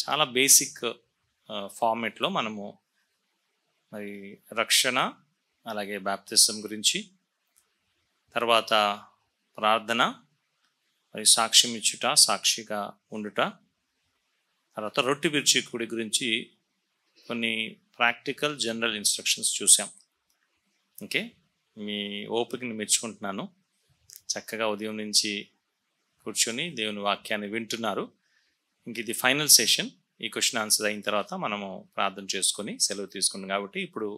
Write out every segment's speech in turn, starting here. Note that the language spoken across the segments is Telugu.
చాలా బేసిక్ ఫార్మేట్లో మనము మరి రక్షణ, అలాగే బాప్తిసం గురించి, తర్వాత ప్రార్థన, మరి సాక్ష్యం ఇచ్చుట, సాక్షిగా ఉండుట, తర్వాత రొట్టె విరుచుకుడి గురించి కొన్ని ప్రాక్టికల్ జనరల్ ఇన్స్ట్రక్షన్స్ చూసాం. ఓకే, మీ ఓపికని మెచ్చుకుంటున్నాను. చక్కగా ఉదయం నుంచి కూర్చొని దేవుని వాక్యాన్ని వింటున్నారు. ఇంక ఇది ఫైనల్ సెషన్. ఈ క్వశ్చన్ ఆన్సర్ అయిన తర్వాత మనము ప్రార్థన చేసుకొని సెలవు తీసుకున్నాం. కాబట్టి ఇప్పుడు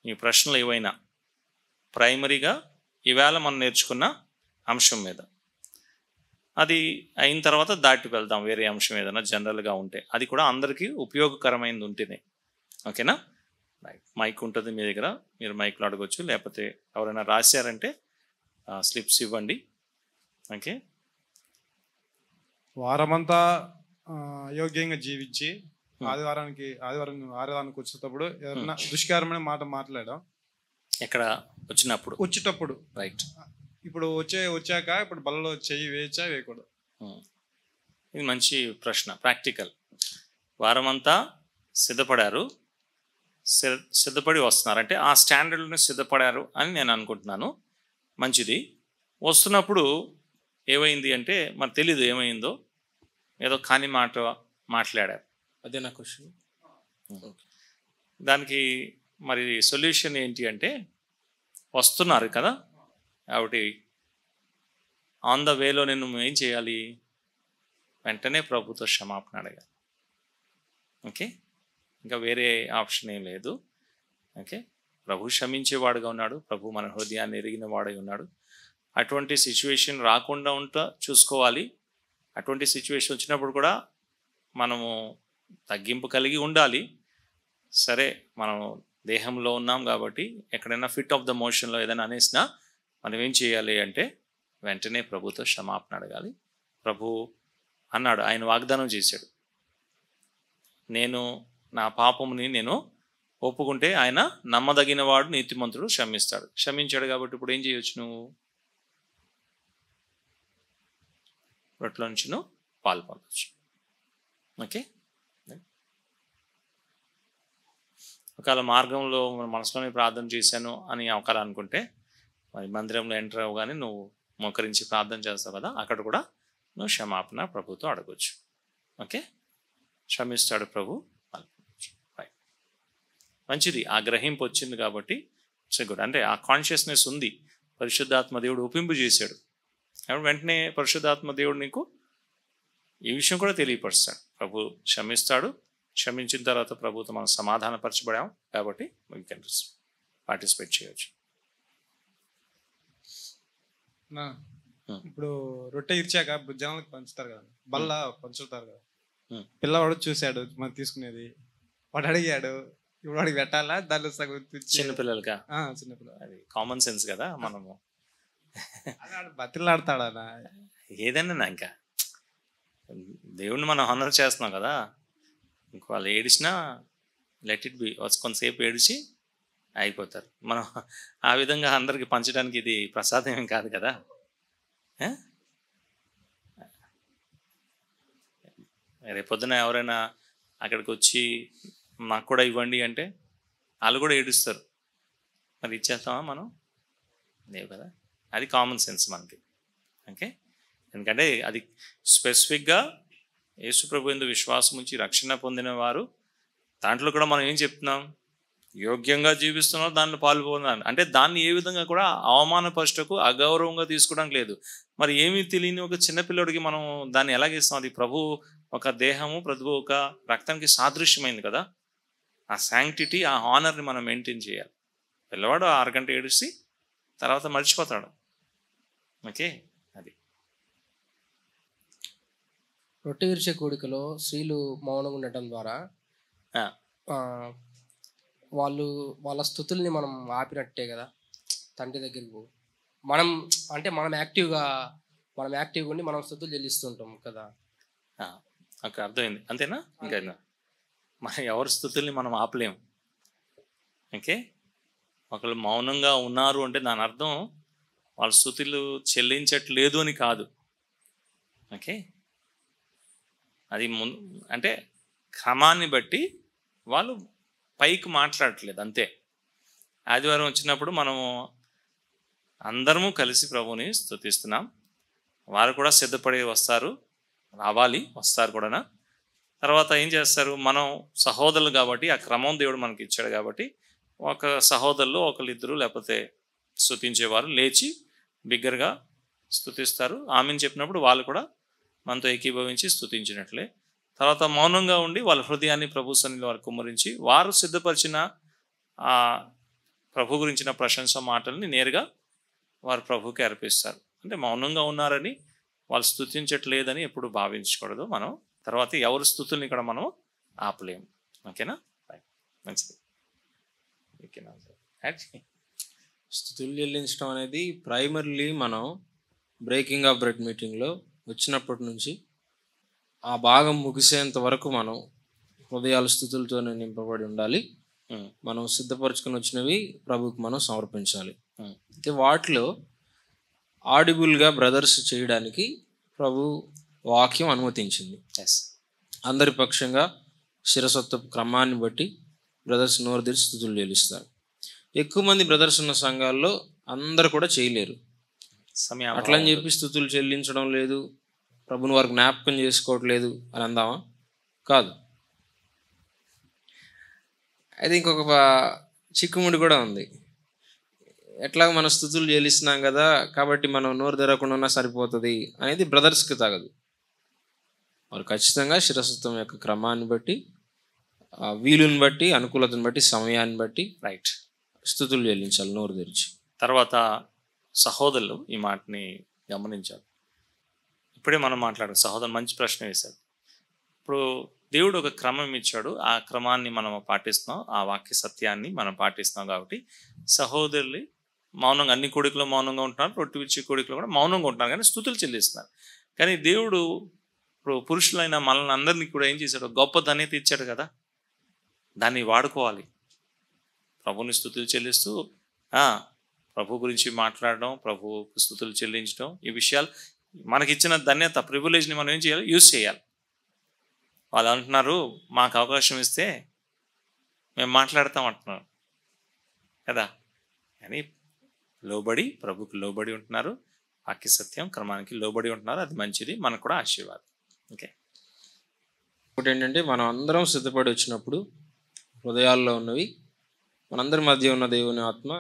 మీ ప్రశ్నలు ఏవైనా ప్రైమరీగా ఈవేళ మనం నేర్చుకున్న అంశం మీద, అది అయిన తర్వాత దాటి వెళ్దాం. వేరే అంశం ఏదైనా జనరల్గా ఉంటే, అది కూడా అందరికీ ఉపయోగకరమైనది ఉంటేనే. ఓకేనా? మైక్ ఉంటుంది మీ దగ్గర, మీరు మైక్లో అడగవచ్చు. లేకపోతే ఎవరైనా రాశారంటే స్లిప్స్ ఇవ్వండి. ఓకే. వారమంతా అయోగ్యంగా జీవించి ఆదివారానికి వచ్చేటప్పుడు ఏదైనా దుష్కరమైన మాట మాట్లాడాం. ఎక్కడ వచ్చేటప్పుడు రైట్. ఇప్పుడు వచ్చాక ఇప్పుడు బలలో చెయ్యి వేయచ్చా వేయకూడదు? ఇది మంచి ప్రశ్న. ప్రాక్టికల్. వారమంతా సిద్ధపడారు, సిద్ధపడి వస్తున్నారు అంటే ఆ స్టాండర్డ్లోనే సిద్ధపడారు అని నేను అనుకుంటున్నాను. మంచిది. వస్తున్నప్పుడు ఏమైంది అంటే మనకు తెలీదు ఏమైందో, ఏదో కాని మాట మాట్లాడారు. అదే నా క్వశ్చన్. దానికి మరి సొల్యూషన్ ఏంటి అంటే, వస్తున్నారు కదా కాబట్టి ఆన్ ద వేలో నేను ఏం చేయాలి? వెంటనే ప్రభుతో క్షమాపణ అడగాలి. ఓకే, ఇంకా వేరే ఆప్షన్ ఏం లేదు. ఓకే, ప్రభు క్షమించేవాడుగా ఉన్నాడు. ప్రభు మన హృదయాన్ని ఎరిగిన వాడై ఉన్నాడు. అటువంటి సిచ్యువేషన్ రాకుండా చూసుకోవాలి. అటువంటి సిచ్యువేషన్ వచ్చినప్పుడు కూడా మనము తగ్గింపు కలిగి ఉండాలి. సరే, మనం దేహంలో ఉన్నాం కాబట్టి ఎక్కడైనా ఫిట్ ఆఫ్ ద మోషన్లో ఏదైనా అనేసినా మనం ఏం చేయాలి అంటే వెంటనే ప్రభుతో క్షమాపణ అడగాలి. ప్రభు అన్నాడు, ఆయన వాగ్దానం చేశాడు, నేను నా పాపముని నేను ఒప్పుకుంటే ఆయన నమ్మదగిన వాడు, నీతిమంతుడు, క్షమిస్తాడు. క్షమించాడు కాబట్టి ఇప్పుడు ఏం చేయొచ్చు? నువ్వు రొట్టెలో నుంచి నువ్వు పాలు పొందవచ్చు. ఓకే. ఒకవేళ మార్గంలో మనసులోనే ప్రార్థన చేశాను అని ఒకవేళ అనుకుంటే, మరి మందిరంలో ఎంటర్ అవ్వగానే నువ్వు మోకరించి ప్రార్థన చేస్తావు కదా, అక్కడ కూడా నువ్వు క్షమాపణ ప్రభుతో అడగవచ్చు. ఓకే, క్షమిస్తాడు ప్రభు. రైట్, మంచిది. ఆ గ్రహింపు వచ్చింది కాబట్టి ఇట్స్ గుడ్. అంటే ఆ కాన్షియస్నెస్ ఉంది, పరిశుద్ధాత్మ దేవుడు ఒప్పింపు చేశాడు. కాబట్టి వెంటనే పరిశుద్ధాత్మ దేవుడు నీకు ఈ విషయం కూడా తెలియపరుస్తాడు. ప్రభు క్షమిస్తాడు. క్షమించిన తర్వాత ప్రభుతో మనం సమాధానపరచబడాం కాబట్టి వీ కెన్ పార్టిసిపేట్ చేయవచ్చు. ఇప్పుడు రొట్టె ఇచ్చాక జనాలకు పంచుతారు కదా, బల్ల పంచుతారు కదా. పిల్లవాడు చూశాడు మనం తీసుకునేది, వాడు అడిగాడు, ఇప్పుడు వాడికి పెట్టాలా? దానిలో సగం చిన్నపిల్లలుగా, చిన్నపిల్లలు, అది కామన్ సెన్స్ కదా. మనము బతిలాడతాడా? ఏదైనా ఇంకా దేవుణ్ణి మనం హానర్ చేస్తున్నాం కదా. ఇంక వాళ్ళు ఏడిచినా లెట్ ఇట్ బి, కొంతసేపు ఏడిచి అయిపోతారు. మనం ఆ విధంగా అందరికి పంచడానికి ఇది ప్రసాదం ఏం కాదు కదా. రేపొద్దున ఎవరైనా అక్కడికి వచ్చి మాకు కూడా ఇవ్వండి అంటే వాళ్ళు కూడా ఏడుస్తారు. మరి ఇచ్చేస్తామా మనం? లేవు కదా. అది కామన్ సెన్స్ మనకి. ఓకే, ఎందుకంటే అది స్పెసిఫిక్గా యేసు ప్రభు యందు విశ్వాసం ఉంచి రక్షణ పొందిన వారు, దాంట్లో కూడా మనం ఏం చెప్తున్నాం? యోగ్యంగా జీవిస్తున్నారు, దాంట్లో పాల్గొన్నారు. అంటే దాన్ని ఏ విధంగా కూడా అవమానపరచటకు, అగౌరవంగా తీసుకోవడానికి లేదు. మరి ఏమీ తెలియని ఒక చిన్నపిల్లడికి మనం దాన్ని ఎలాగిస్తాం? అది ప్రభు ఒక దేహము, ప్రభు ఒక రక్తానికి సాదృశ్యమైంది కదా. ఆ శాంక్టిటీ, ఆ హానర్ని మనం మెయింటైన్ చేయాలి. పిల్లవాడు 6 గంటలు ఏడిసి తర్వాత మర్చిపోతాడు. ఓకే, అది రొట్టె విరిచే కూడికలో స్త్రీలు మౌనంగా ఉండటం ద్వారా వాళ్ళ స్థుతుల్ని మనం ఆపినట్టే కదా తండ్రి దగ్గరికి. మనం యాక్టివ్గా ఉండి మనం స్థుతులు చెల్లిస్తుంటాం కదా. నాకు అర్థమైంది. అంతేనా? ఇంకా మన ఎవరి స్థుతుల్ని మనం ఆపలేము. ఓకే, ఒకళ్ళు మౌనంగా ఉన్నారు అంటే దాని అర్థం వాళ్ళ స్థుతులు చెల్లించట్లేదు అని కాదు. ఓకే, అది అంటే క్రమాన్ని బట్టి వాళ్ళు పైకి మాట్లాడట్లేదు అంతే. ఆదివారం వచ్చినప్పుడు మనము అందరము కలిసి ప్రభుని స్తుతిస్తున్నాం. వారు కూడా సిద్ధపడి వస్తారు, వస్తారు కూడా. తర్వాత ఏం చేస్తారు, మనం సహోదరులు కాబట్టి ఆ క్రమం దేవుడు మనకి ఇచ్చాడు కాబట్టి ఒక సహోదరులు ఒకళ్ళిద్దరు లేకపోతే స్తుతించేవారు లేచి బిగ్గరగా స్తుతిస్తారు. ఆమెను చెప్పినప్పుడు వాళ్ళు కూడా మనతో ఏకీభవించి స్తుతించినట్లే. తర్వాత మౌనంగా ఉండి వాళ్ళ హృదయాన్ని ప్రభు సన్నిధిలో వారు కుమ్మరించి వారు సిద్ధపరిచిన ఆ ప్రభు గురించిన ప్రశంస మాటల్ని నేరుగా వారు ప్రభుకి అర్పిస్తారు. అంటే మౌనంగా ఉన్నారని వాళ్ళు స్తుతించట్లేదని ఎప్పుడు భావించకూడదు మనం. తర్వాత ఎవరి స్తుతుల్ని ఇక్కడ మనం ఆపలేము. ఓకేనా? మంచిది. ఓకేనా? స్తుతులు చెల్లించడం అనేది ప్రైమర్లీ మనం బ్రేకింగ్ ఆఫ్ బ్రెడ్ మీటింగ్లో వచ్చినప్పటి నుంచి ఆ భాగం ముగిసేంత వరకు మనం హృదయాల స్థుతులతోనే నింపబడి ఉండాలి. మనం సిద్ధపరచుకొని వచ్చినవి ప్రభుకి మనం సమర్పించాలి. అయితే వాటిలో ఆడిబుల్గా బ్రదర్స్ చేయడానికి ప్రభు వాక్యం అనుమతించింది. అందరి పక్షంగా శిరసత్వ క్రమాన్ని బట్టి బ్రదర్స్ నోరు తెరిచి స్థుతులు చెల్లిస్తారు. ఎక్కువ మంది బ్రదర్స్ ఉన్న సంఘాల్లో అందరు కూడా చేయలేరు. అట్లని చెప్పి స్థుతులు చెల్లించడం లేదు, ప్రభుని వారు జ్ఞాపకం చేసుకోవట్లేదు అని అందామా? కాదు. అయితే ఇంకొక చిక్కుముడి కూడా ఉంది. ఎట్లాగ మనం స్థుతులు చెల్లిస్తున్నాం కదా కాబట్టి మనం నోరు తెరవకుండా ఉన్నా సరిపోతుంది అనేది బ్రదర్స్కి తగదు. వారు ఖచ్చితంగా శిరస్వత్వం యొక్క క్రమాన్ని బట్టి, వీలుని బట్టి, అనుకూలతను బట్టి, సమయాన్ని బట్టి స్థుతులు చెల్లించాలి నోరు తెరిచి. తర్వాత సహోదరులు ఈ మాటని గమనించాలి. ఇప్పుడే మనం మాట్లాడాం, సహోదరు మంచి ప్రశ్న వేశారు. ఇప్పుడు దేవుడు ఒక క్రమం ఇచ్చాడు, ఆ క్రమాన్ని మనం పాటిస్తున్నాం, ఆ వాక్య సత్యాన్ని మనం పాటిస్తున్నాం కాబట్టి సహోదరులు మౌనంగా, అన్ని కోడికలో మౌనంగా ఉంటున్నారు, రొట్టె విచ్చి కోడికలో కూడా మౌనంగా ఉంటున్నారు, కానీ స్తుతులు చెల్లిస్తున్నారు. కానీ దేవుడు ఇప్పుడు పురుషులైన మనల్ని అందరినీ కూడా ఏం చేశాడు, గొప్ప ధన్యత ఇచ్చాడు కదా, దాన్ని వాడుకోవాలి. ప్రభుని స్తుతులు చెల్లిస్తూ ప్రభు గురించి మాట్లాడడం, ప్రభు స్తుతులు చెల్లించడం, ఈ విషయాలు మనకిచ్చిన ధన్యత, ప్రివిలేజ్ని మనం ఏం చేయాలి, యూజ్ చేయాలి. వాళ్ళు అంటున్నారు మాకు అవకాశం ఇస్తే మేము మాట్లాడతాం అంటున్నారు కదా, కానీ లోబడి, ప్రభుకి లోబడి ఉంటున్నారు, వాక్య సత్యం క్రమానికి లోబడి ఉంటున్నారు, అది మంచిది, మనకు కూడా ఆశీర్వాదం. ఓకే. ఒకటి ఏంటంటే మనం అందరం సిద్ధపడి వచ్చినప్పుడు హృదయాల్లో ఉన్నవి, మనందరి మధ్య ఉన్న దేవుని ఆత్మ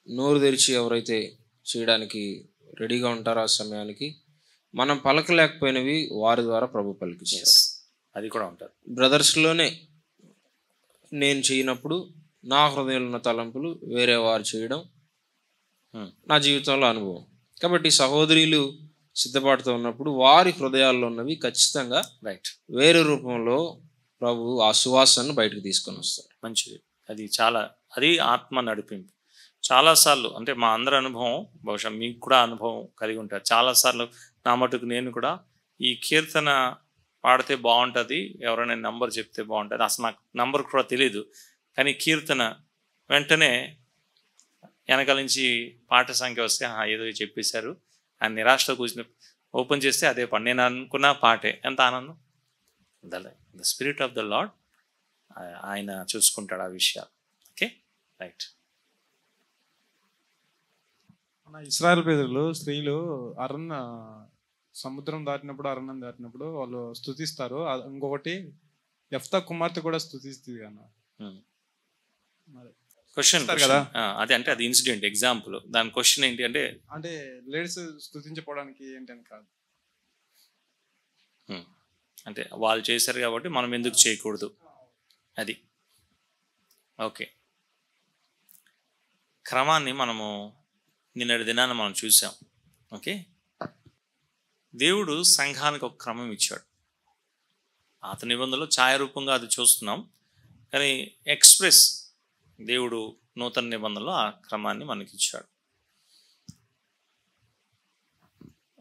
నోరు తెరిచి ఎవరైతే చేయడానికి రెడీగా ఉంటారో ఆ సమయానికి మనం పలకలేకపోయినవి వారి ద్వారా ప్రభు పలికిస్తారు. అది కూడా ఉంటుంది. బ్రదర్స్లోనే నేను చేయనప్పుడు నా హృదయంలో ఉన్న తలంపులు వేరే వారు చేయడం నా జీవితంలో అనుభవం. కాబట్టి సహోదరులు సిద్ధపాటుతో ఉన్నప్పుడు వారి హృదయాల్లో ఉన్నవి ఖచ్చితంగా వేరే రూపంలో ప్రభు ఆ సువాసనను బయటకు తీసుకొని వస్తాడు. మంచిది. అది ఆత్మ నడిపింపు. చాలాసార్లు, అంటే మా అందరి అనుభవం, బహుశా మీకు కూడా అనుభవం కలిగి ఉంటారు. చాలాసార్లు నా మటుకు నేను కూడా ఈ కీర్తన పాడితే బాగుంటుంది, ఎవరైనా నంబర్ చెప్తే బాగుంటుంది, అసలు నాకు నంబర్ కూడా తెలీదు, కానీ కీర్తన వెంటనే వెనకాల నుంచి పాట సంఖ్య వస్తే ఏదో చెప్పేశారు అని నిరాశతో కూర్చుని ఓపెన్ చేస్తే అదే పాట, నేను అనుకున్న పాటే. ఎంత ఆనందం! The spirit of the lord, ఆయన చూసుకుంటాడు ఆ విషయాలు. Okay, right. మన ఇశ్రాయేలు ప్రజలు, స్త్రీలు సముద్రం దాటినప్పుడు, అరణ్యం దాటినప్పుడు వాళ్ళు స్తుతిస్తారు. ఇంకొకటి యెఫ్తా కుమార్తె కూడా స్తుతిస్తుంది కదా. క్వశ్చన్ కదా అదే, అంటే అది ఇన్సిడెంట్ ఎగ్జాంపుల్. దాని క్వశ్చన్ ఏంటి అంటే లేడీస్ స్తుతించకపోవడానికి ఏంటని కాదు, అంటే వాళ్ళు చేశారు కాబట్టి మనం ఎందుకు చేయకూడదు అది. ఓకే, క్రమాన్ని మనము నిన్నటి దినాన మనం చూసాం. ఓకే, దేవుడు సంఘానికి ఒక క్రమం ఇచ్చాడు. పాత నిబంధనలో ఛాయారూపంగా అది చూస్తున్నాం, కానీ ఎక్స్ప్రెస్ దేవుడు నూతన నిబంధనలో ఆ క్రమాన్ని మనకి ఇచ్చాడు.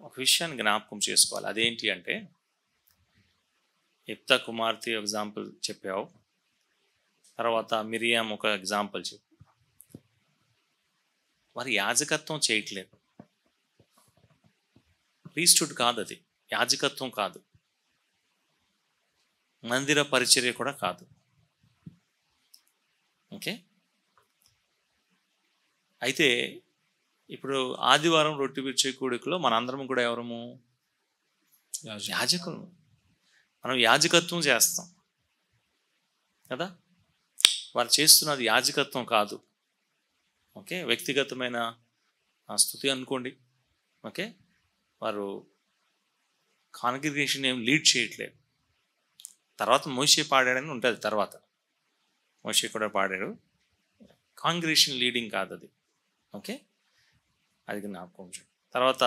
ఒక విషయాన్ని జ్ఞాపకం చేసుకోవాలి. అదేంటి అంటే, యెఫ్తా కుమార్తె ఎగ్జాంపుల్ చెప్పావు, తర్వాత మిరియాం ఒక ఎగ్జాంపుల్ చెప్పు. వారి యాజకత్వం చేయట్లేదు, ప్రీస్టుడ్ కాదు, అది యాజకత్వం కాదు. మందిర పరిచర్య కూడా కాదు. ఓకే, అయితే ఇప్పుడు ఆదివారం రొట్టె విరిచే కూడికలో మనందరం కూడా ఎవరము? యాజకులు. మనం యాజకత్వం చేస్తాం కదా. వారు చేస్తున్నది యాజకత్వం కాదు. ఓకే, వ్యక్తిగతమైన స్తుతి అనుకోండి. ఓకే, వారు కాంగ్రిగేషన్ ఏం లీడ్ చేయట్లేదు. తర్వాత మోషే పాడాడని ఉంటుంది, తర్వాత మోషే కూడా పాడాడు. కాంగ్రిగేషన్ లీడింగ్ కాదు అది. ఓకే, అది జ్ఞాపకం. తర్వాత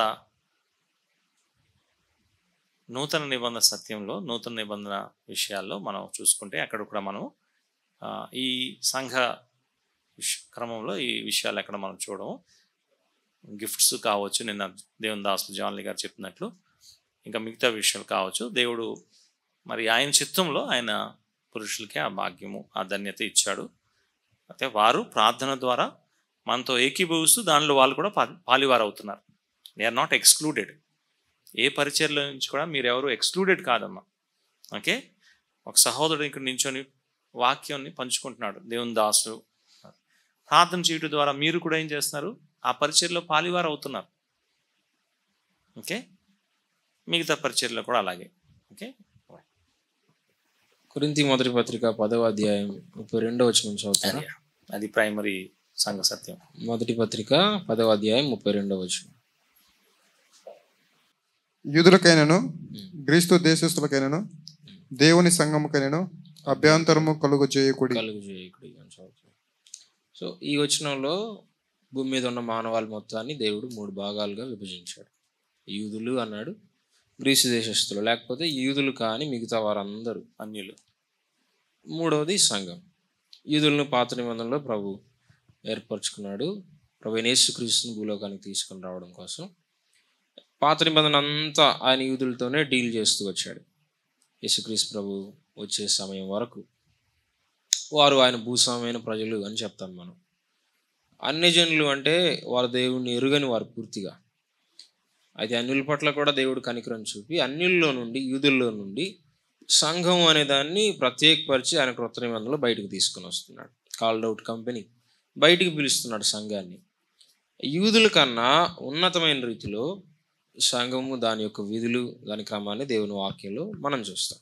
నూతన నిబంధన సత్యంలో, నూతన నిబంధన విషయాల్లో మనం చూసుకుంటే అక్కడ కూడా మనం ఈ సంఘ క్రమంలో ఈ విషయాలు ఎక్కడ మనం చూడము. గిఫ్ట్స్ కావచ్చు, నిన్న దేవుని దాసులు జాన్లీ గారు చెప్పినట్లు, ఇంకా మిగతా విషయాలు కావచ్చు. దేవుడు మరి ఆయన చిత్తంలో ఆయన పురుషులకి ఆ భాగ్యము, ఆ ధన్యత ఇచ్చాడు. అయితే వారు ప్రార్థన ద్వారా మనతో ఏకీభవిస్తూ దానిలో వాళ్ళు కూడా పాలివారు అవుతున్నారు. They are not excluded. ఏ పరిచర్ల నుంచి కూడా మీరు ఎవరు ఎక్స్క్లూడెడ్ కాదమ్మా. ఓకే, ఒక సహోదరుడు ఇక్కడ నించొని వాక్యాన్ని పంచుకుంటున్నాడు, దేవుని దాసుడు ప్రార్థన చేయడం ద్వారా మీరు కూడా ఏం చేస్తున్నారు? ఆ పరిచర్లో పాలివారు అవుతున్నారు. ఓకే, మిగతా పరిచర్లో కూడా అలాగే. ఓకే, కొరింథీ మొదటి పత్రిక 10వ అధ్యాయం 32వ వచనం చదువుతారా? అది ప్రైమరీ సంఘ సత్యం. మొదటి పత్రిక 10వ అధ్యాయం 32వ వచనం. యూదులకైనను గ్రీస్తు దేశస్థులకైనను దేవుని సంఘముకైనను అభ్యంతరము కలుగు చేయకుడి. సో ఈ వచనంలో భూమి మీద ఉన్న మానవాళి మొత్తాన్ని దేవుడు 3 భాగాలుగా విభజించాడు. యూదులు అన్నాడు, గ్రీసు దేశస్థులు, లేకపోతే యూదులు కాని మిగతా వారందరూ అన్యులు. మూడవది సంఘం. యూదులను పాత నిబంధనలో ప్రభు ఏర్పరచుకున్నాడు, ప్రభు యేసుక్రీస్తుని భూలోకానికి తీసుకొని రావడం కోసం. పాత నిబంధన అంతా ఆయన యూదులతోనే డీల్ చేస్తూ వచ్చాడు. యేసుక్రీస్తు ప్రభు వచ్చే సమయం వరకు వారు ఆయన భూస్వామైన ప్రజలు అని చెప్తాం మనం. అన్యజనులు అంటే వారు దేవుణ్ణి ఎరుగని వారు పూర్తిగా. అయితే అన్యుల పట్ల కూడా దేవుడు కనికరం చూపి అన్యుల్లో నుండి, యూదుల్లో నుండి సంఘం అనే దాన్ని ప్రత్యేకపరిచి ఆయన క్రొత్త నిబంధనలో బయటకు తీసుకుని వస్తున్నాడు. కాల్డ్ అవుట్ కంపెనీ బయటికి పిలుస్తున్నాడు సంఘాన్ని. యూదుల కన్నా ఉన్నతమైన రీతిలో సంఘము, దాని యొక్క విధులు, దాని క్రమాన్ని దేవుని వాక్యంలో మనం చూస్తాం.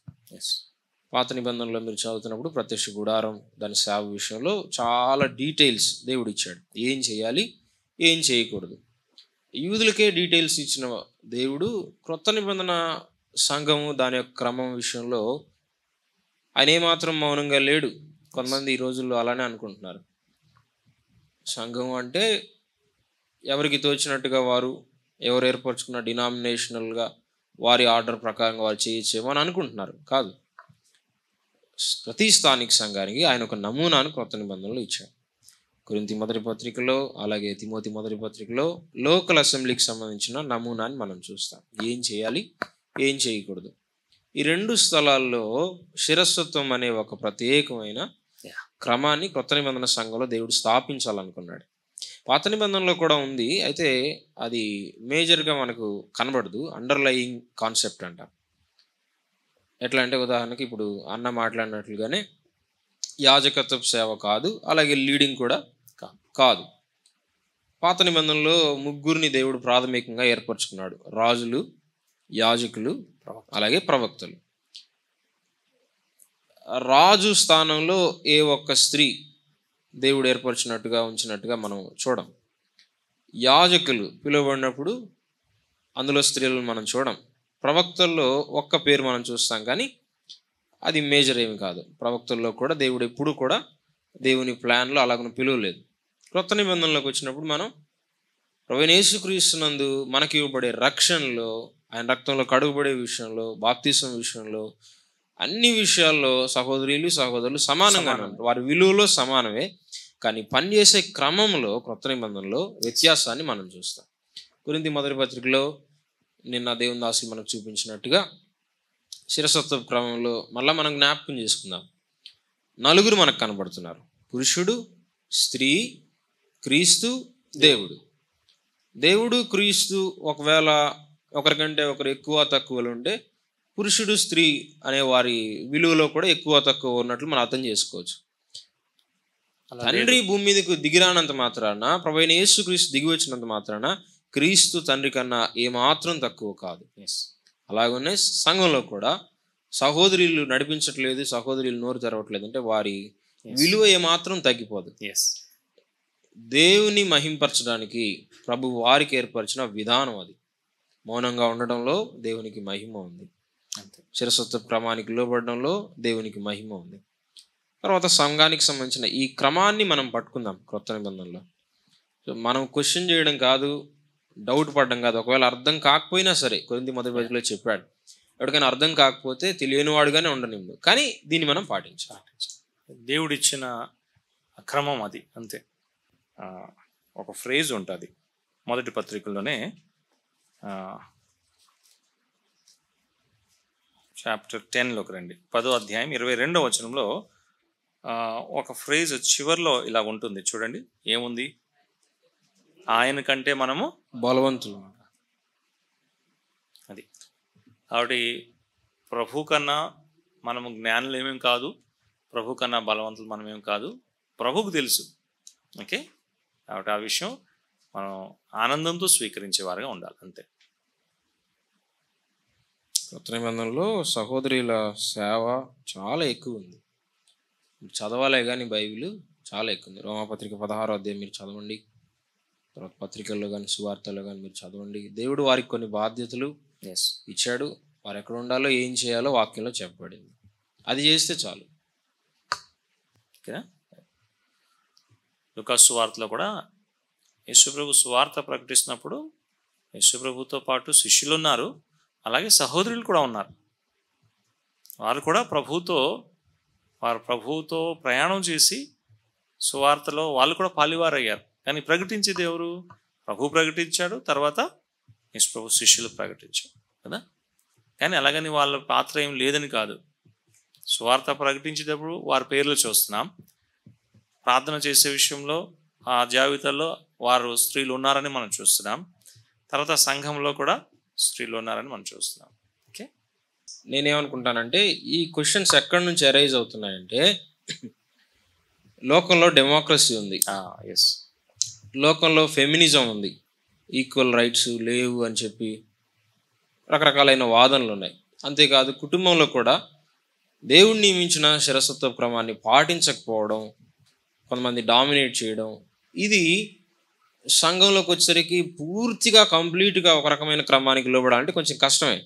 పాత నిబంధనలో మీరు చదువుతున్నప్పుడు ప్రత్యక్ష గుడారం, దాని సేవ విషయంలో చాలా డీటెయిల్స్ దేవుడు ఇచ్చాడు. ఏం చేయాలి, ఏం చేయకూడదు. యూదులకే డీటెయిల్స్ ఇచ్చిన దేవుడు క్రొత్త నిబంధన సంఘము, దాని యొక్క క్రమం విషయంలో ఆయన ఏమాత్రం మౌనంగా లేడు. కొంతమంది ఈ రోజుల్లో అలానే అనుకుంటున్నారు. సంఘం అంటే ఎవరికి తోచినట్టుగా వారు, ఎవరు ఏర్పరచుకున్న డినామినేషనల్గా వారి ఆర్డర్ ప్రకారంగా వారు చేయొచ్చేమో అని అనుకుంటున్నారు. కాదు, ప్రతి స్థానిక సంఘానికి ఆయన ఒక నమూనాను క్రొత్త నిబంధనలు ఇచ్చాడు. కొరింథీ మొదటి పత్రికలో, అలాగే తిమోతి మొదటి పత్రికలో లోకల్ అసెంబ్లీకి సంబంధించిన నమూనాని మనం చూస్తాం. ఏం చేయాలి, ఏం చేయకూడదు. ఈ 2 స్థలాల్లో శిరస్వత్వం అనే ఒక ప్రత్యేకమైన క్రమాన్ని క్రొత్త నిబంధన సంఘంలో దేవుడు స్థాపించాలనుకున్నాడు. పాత నిబంధనలో కూడా ఉంది, అయితే అది మేజర్గా మనకు కనబడదు. అండర్లయింగ్ కాన్సెప్ట్ అంట. ఎట్లా అంటే ఉదాహరణకి ఇప్పుడు అన్న మాట్లాడినట్లుగానే యాజకత్వ సేవ కాదు, అలాగే లీడింగ్ కూడా కాదు. పాత నిబంధనలో 3 దేవుడు ప్రాథమికంగా ఏర్పరచుకున్నాడు: రాజులు, యాజకులు, అలాగే ప్రవక్తలు. రాజు స్థానంలో ఏ ఒక్క స్త్రీ దేవుడు ఏర్పరిచినట్టుగా ఉంచినట్టుగా మనం చూడం. యాజకులు పిలువబడినప్పుడు అందులో స్త్రీలను మనం చూడం. ప్రవక్తల్లో ఒక్క పేరు మనం చూస్తాం, కానీ అది మేజర్ ఏమి కాదు. ప్రవక్తల్లో కూడా దేవుడు ఎప్పుడు కూడా దేవుని ప్లాన్లో అలాగను పిలువలేదు. క్రొత్త నిబంధనలోకి వచ్చినప్పుడు మనం ప్రభువైన యేసుక్రీస్తునందు మనకి ఇవ్వబడే రక్షణలో, ఆయన రక్తంలో కడుగుబడే విషయంలో, బాప్తిసం విషయంలో, అన్ని విషయాల్లో సహోదరులు సహోదరులు సమానంగా ఉంటారు. వారి విలువలో సమానమే, కానీ పనిచేసే క్రమంలో క్రొత్త నిబంధనలో వ్యత్యాసాన్ని మనం చూస్తాం. కొరింథీ మొదటి పత్రికలో నిన్న దేవుని దాసులు మనకు చూపించినట్టుగా శిరస్వత్వ క్రమంలో మళ్ళీ మనం జ్ఞాపకం చేసుకుందాం. 4 మనకు కనబడుతున్నారు: పురుషుడు, స్త్రీ, క్రీస్తు, దేవుడు. దేవుడు, క్రీస్తు ఒకవేళ ఒకరికంటే ఒకరు ఎక్కువ తక్కువలు ఉంటే పురుషుడు స్త్రీ అనే వారి విలువలో కూడా ఎక్కువ తక్కువ ఉన్నట్లు మనం అర్థం చేసుకోవచ్చు. తండ్రి భూమి మీదకు దిగిరానంత మాత్రాన, ప్రభువైన యేసుక్రీస్తు దిగి వచ్చినంత మాత్రాన క్రీస్తు తండ్రి కన్నా ఏమాత్రం తక్కువ కాదు. అలాగనే సంఘంలో కూడా సహోదరులు నడిపించట్లేదు, సహోదరులు నోరు తెరవట్లేదు అంటే వారి విలువ ఏమాత్రం తగ్గిపోదు. దేవుని మహింపరచడానికి ప్రభు వారికి ఏర్పరిచిన విధానం అది. మౌనంగా ఉండడంలో దేవునికి మహిమ ఉంది, శిరస్వత్వ క్రమానికి లోబడడంలో దేవునికి మహిమ ఉంది. తర్వాత సంఘానికి సంబంధించిన ఈ క్రమాన్ని మనం పట్టుకుందాం క్రొత్త నిబంధనలో. మనం క్వశ్చన్ చేయడం కాదు, డౌట్ పడడం కాదు. ఒకవేళ అర్థం కాకపోయినా సరే, కొరింథీ మొదటి పత్రికలో చెప్పాడు, ఎవరికైనా అర్థం కాకపోతే తెలియనివాడుగానే ఉండనివ్వడు, కానీ దీన్ని మనం పాటించాలి. దేవుడిచ్చిన క్రమం అది, అంతే. ఒక ఫ్రేజ్ ఉంటుంది మొదటి పత్రికలోనే, చాప్టర్ 10లోకి రండి, 10వ అధ్యాయం 22వ వచనంలో ఒక ఫ్రేజ్ చివర్లో ఇలా ఉంటుంది చూడండి. ఏముంది? ఆయన కంటే మనము బలవంతులు. అది కాబట్టి ప్రభు కన్నా మనము జ్ఞానులు ఏమేం కాదు, ప్రభు కన్నా బలవంతులు మనమేం కాదు, ప్రభుకు తెలుసు. ఓకే, కాబట్టి ఆ విషయం మనం ఆనందంతో స్వీకరించేవారుగా ఉండాలి, అంతే. కొత్త నిబంధనలో సహోదరుల సేవ చాలా ఎక్కువ ఉంది. చదవాలే కానీ బైబిల్ చాలా ఎక్కువ ఉంది. రోమాపత్రిక 16వ అధ్యాయం మీరు చదవండి, తర్వాత పత్రికల్లో కానీ సువార్తల్లో కానీ మీరు చదవండి. దేవుడు వారికి కొన్ని బాధ్యతలు ఇచ్చాడు, వారు ఎక్కడ ఉండాలో ఏం చేయాలో వాక్యంలో చెప్పబడింది. అది చేస్తే చాలు. ఓకేనా? లూకాసు సువార్తలో కూడా యేసుప్రభు సువార్త ప్రకటిస్తున్నప్పుడు యేసుప్రభుతో పాటు శిష్యులు ఉన్నారు, అలాగే సహోదరులు కూడా ఉన్నారు. వారు కూడా ప్రభువుతో ప్రయాణం చేసి సువార్తలో వాళ్ళు కూడా పాలివారయ్యారు. కానీ ప్రకటించేది ఎవరు? ప్రభు ప్రకటించాడు, తర్వాత యేసుప్రభు శిష్యులు ప్రకటించాడు కదా. కానీ అలాగని వాళ్ళ పాత్ర ఏం లేదని కాదు. సువార్త ప్రకటించేటప్పుడు వారి పేర్లు చూస్తున్నాం, ప్రార్థన చేసే విషయంలో ఆ జాబితాలో వారు స్త్రీలు ఉన్నారని మనం చూస్తున్నాం, తర్వాత సంఘంలో కూడా స్త్రీలు ఉన్నారని మనం చూస్తున్నాం. ఓకే, నేనేమనుకుంటానంటే ఈ క్వశ్చన్స్ ఎక్కడి నుంచి అరైజ్ అవుతున్నాయంటే, లోకంలో డెమోక్రసీ ఉంది, లోకంలో ఫెమినిజం ఉంది, ఈక్వల్ రైట్స్ లేవు అని చెప్పి రకరకాలైన వాదనలు ఉన్నాయి. అంతేకాదు కుటుంబంలో కూడా దేవుణ్ణి నియమించిన శిరస్వత్వ క్రమాన్ని పాటించకపోవడం, కొంతమంది డామినేట్ చేయడం, ఇది సంఘంలోకి వచ్చేసరికి పూర్తిగా కంప్లీట్గా ఒక రకమైన క్రమానికి లోబడాలంటే కొంచెం కష్టమే.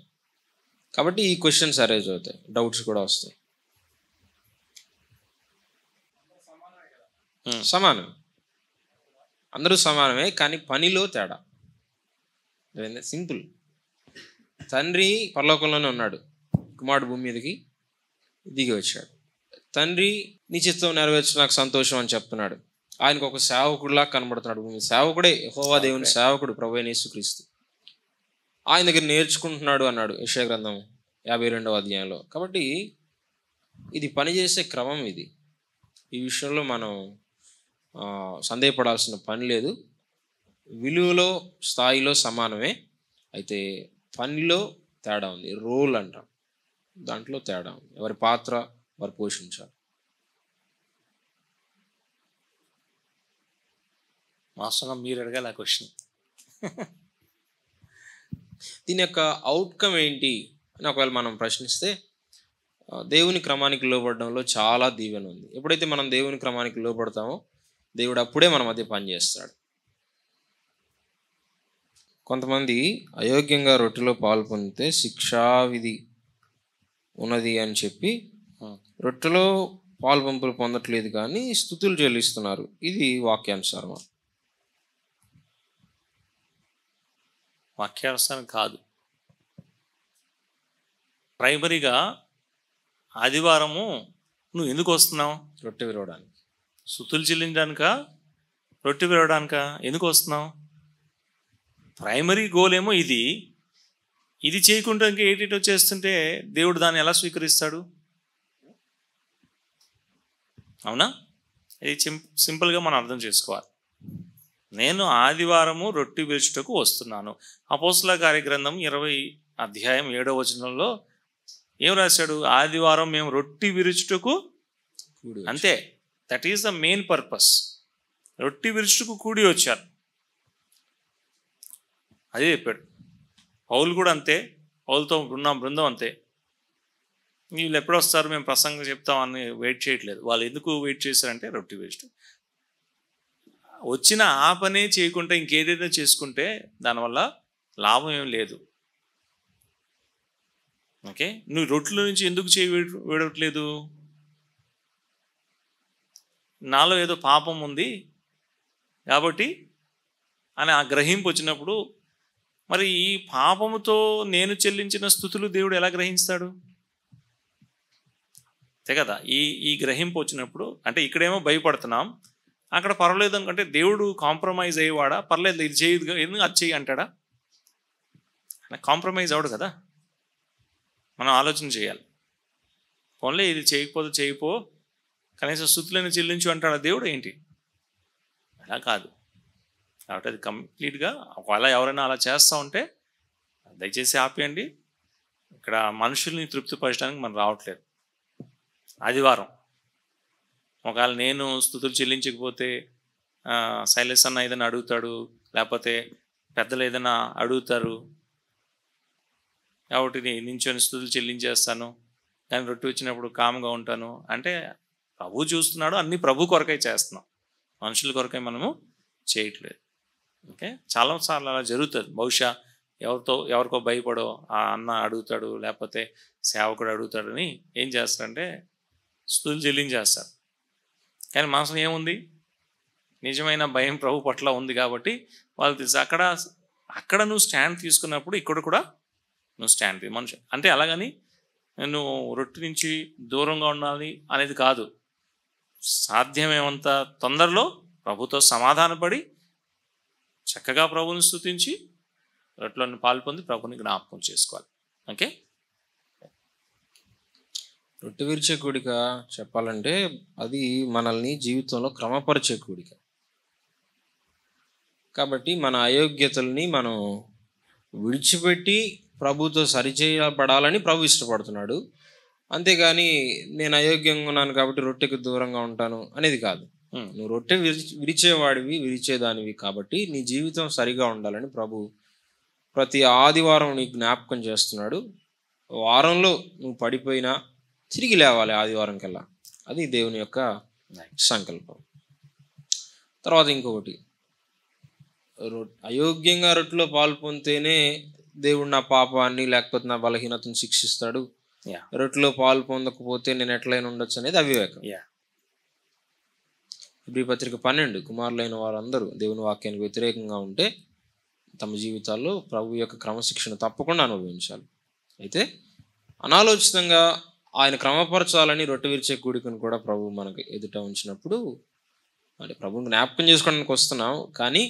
కాబట్టి ఈ క్వశ్చన్స్ అరైజ్ అవుతాయి, డౌట్స్ కూడా వస్తాయి. సమానం, అందరూ సమానమే, కానీ పనిలో తేడా. సింపుల్. తండ్రి పరలోకంలోనే ఉన్నాడు, కుమారుడు భూమి మీదకి దిగి వచ్చాడు. తండ్రి నీ చిత్తం నెరవేర్చు నాకు సంతోషం అని చెప్తున్నాడు. ఆయనకు ఒక సేవకుడిలా కనబడుతున్నాడు భూమి. సేవకుడే యెహోవా దేవుని సేవకుడు ప్రభువైన యేసుక్రీస్తు. ఆయన దగ్గర నేర్చుకుంటున్నాడు అన్నాడు యెషయా గ్రంథం 52వ అధ్యాయంలో. కాబట్టి ఇది పనిచేసే క్రమం. ఇది ఈ విషయంలో మనం సందేహపడాల్సిన పని లేదు. విలువలో స్థాయిలో సమానమే, అయితే పనిలో తేడా ఉంది. రోల్ అంటాం, దాంట్లో తేడా ఉంది. ఎవరి పాత్ర వారు పోషించాలి. వాస్తవంగా మీరు అడగాలి ఆ క్వశ్చన్. దీని యొక్క అవుట్కమ్ ఏంటి అని ఒకవేళ మనం ప్రశ్నిస్తే, దేవుని క్రమానికి లోబడడంలో చాలా దీవెన ఉంది. ఎప్పుడైతే మనం దేవుని క్రమానికి లోబడతామో దేవుడు అప్పుడే మన మధ్య పనిచేస్తాడు. కొంతమంది అయోగ్యంగా రొట్టెలో పాలు పొందితే శిక్షావిధి ఉన్నది అని చెప్పి రొట్టెలో పాలు పంపులు పొందట్లేదు కానీ స్తుతులు చెల్లిస్తున్నారు. ఇది వాక్యానుసారమా? వాక్యానుసారం కాదు. ప్రైమరీగా ఆదివారము నువ్వు ఎందుకు వస్తున్నావు? రొట్టె విరవడానికి, స్తుతులు చెల్లించడానికా, రొట్టె విరవడానికా? ఎందుకు వస్తున్నావు? ప్రైమరీ గోల్ ఏమో ఇది చేయకుండా ఇంకా ఏటేటో చేస్తుంటే దేవుడు దాన్ని ఎలా స్వీకరిస్తాడు? అవునా? ఇది సింపుల్గా మనం అర్థం చేసుకోవాలి. నేను ఆదివారము రొట్టె విరుచుటకు వస్తున్నాను. అపోస్తల కార్యగ్రంథం 20వ అధ్యాయం 7వ వచనంలో ఏం రాశాడు? ఆదివారం మేము రొట్టి విరుచుటకు, కూడి అంతే, that is the main purpose. రొట్టి విరుచుటకు కూడి వచ్చారు, అదే చెప్పాడు. పౌలు కూడా అంతే, పౌలతో ఉన్న బృందం అంతే. వీళ్ళు ఎప్పుడు వస్తారు, మేము ప్రసంగం చెప్తామని వెయిట్ చేయట్లేదు. వాళ్ళు ఎందుకు వెయిట్ చేశారంటే రొట్టి వేస్ట్. వచ్చిన ఆ పనే చేయకుండా ఇంకేదైనా చేసుకుంటే దానివల్ల లాభం ఏం లేదు. ఓకే, నువ్వు రొట్టెల నుంచి ఎందుకు చేయి వేడట్లేదు? నాలో ఏదో పాపం ఉంది కాబట్టి అని ఆ గ్రహింపు వచ్చినప్పుడు, మరి ఈ పాపముతో నేను చెల్లించిన స్థుతులు దేవుడు ఎలా గ్రహిస్తాడు? అంతే కదా. ఈ గ్రహింపు వచ్చినప్పుడు, అంటే ఇక్కడేమో భయపడుతున్నాం, అక్కడ పర్వాలేదు అనుకుంటే దేవుడు కాంప్రమైజ్ అయ్యేవాడా? పర్లేదు ఇది చేయదు ఎందుకు అది చేయి అంటాడా? కాంప్రమైజ్ అవడు కదా. మనం ఆలోచన చేయాలి. పోన్లే ఇది చేయకపోతే చేయిపో, కనీసం స్థుతులను చెల్లించు అంటాడా దేవుడు? ఏంటి అలా కాదు. కాబట్టి అది కంప్లీట్గా, ఒకవేళ ఎవరైనా అలా చేస్తూ ఉంటే దయచేసి ఆపేయండి. ఇక్కడ మనుషుల్ని తృప్తిపరచడానికి మనం రావట్లేదు. ఆదివారం ఒకవేళ నేను స్థుతులు చెల్లించకపోతే శైలేష్ అన్న ఏదైనా అడుగుతాడు, లేకపోతే పెద్దలు ఏదైనా అడుగుతారు, కాబట్టి నించొని స్థుతులు చెల్లించేస్తాను, కానీ రొట్టె వచ్చినప్పుడు కామ్గా ఉంటాను అంటే ప్రభు చూస్తున్నాడు. అన్నీ ప్రభు కొరకై చేస్తున్నాం, మనుషుల కొరకై మనము చేయట్లేదు. ఓకే, చాలాసార్లు అలా జరుగుతుంది. బహుశా ఎవరికో భయపడో ఆ అన్న అడుగుతాడు, లేకపోతే సేవకుడు అడుగుతాడని ఏం చేస్తారంటే స్థుతులు చెల్లించేస్తారు. కానీ మనసులో ఏముంది? నిజమైన భయం ప్రభు పట్ల ఉంది కాబట్టి వాళ్ళు తెలుసు. అక్కడ నువ్వు స్టాండ్ తీసుకున్నప్పుడు ఇక్కడ కూడా నువ్వు స్టాండ్ మనిషి అంటే అలాగని నువ్వు రొట్టె నుంచి దూరంగా ఉండాలి అనేది కాదు. సాధ్యమేమంత తొందరలో ప్రభుతో సమాధానపడి చక్కగా ప్రభుని స్తుతించి రొట్టెలను పాల్పొంది ప్రభుని జ్ఞాపకం చేసుకోవాలి. ఓకే, రొట్టె విరిచే కూడిక చెప్పాలంటే అది మనల్ని జీవితంలో క్రమపరిచే కూడిక. కాబట్టి మన అయోగ్యతల్ని మనం విడిచిపెట్టి ప్రభుతో సరిచేయబడాలని ప్రభు ఇష్టపడుతున్నాడు. అంతేగాని నేను అయోగ్యంగా ఉన్నాను కాబట్టి రొట్టెకి దూరంగా ఉంటాను అనేది కాదు. నువ్వు రొట్టె విరిచేవాడివి, విరిచేదానివి కాబట్టి నీ జీవితం సరిగా ఉండాలని ప్రభు ప్రతి ఆదివారం నీకు జ్ఞాపకం చేస్తున్నాడు. వారంలో నువ్వు పడిపోయినా తిరిగి లేవాలి ఆదివారం కల్లా. అది దేవుని యొక్క సంకల్పం. తర్వాత ఇంకొకటి, అయోగ్యంగా రొట్టెలో పాలు పొందితేనే దేవుడు నా పాపాన్ని లేకపోతే నా బలహీనతను శిక్షిస్తాడు, రొట్టెలో పాలు పొందకపోతే నేను ఎట్లయినా ఉండొచ్చు అనేది అవివేకం. హెబ్రీ పత్రిక 12, కుమారులైన వారందరూ దేవుని వాక్యానికి వ్యతిరేకంగా ఉంటే తమ జీవితాల్లో ప్రభు యొక్క క్రమశిక్షణ తప్పకుండా అనుభవించాలి. అయితే అనాలోచితంగా ఆయన క్రమపరచాలని రొట్టె విరిచే కూడికను కూడా ప్రభు మనకు ఎదుట ఉంచినప్పుడు, అంటే ప్రభుని జ్ఞాపకం చేసుకోవడానికి వస్తున్నాం, కానీ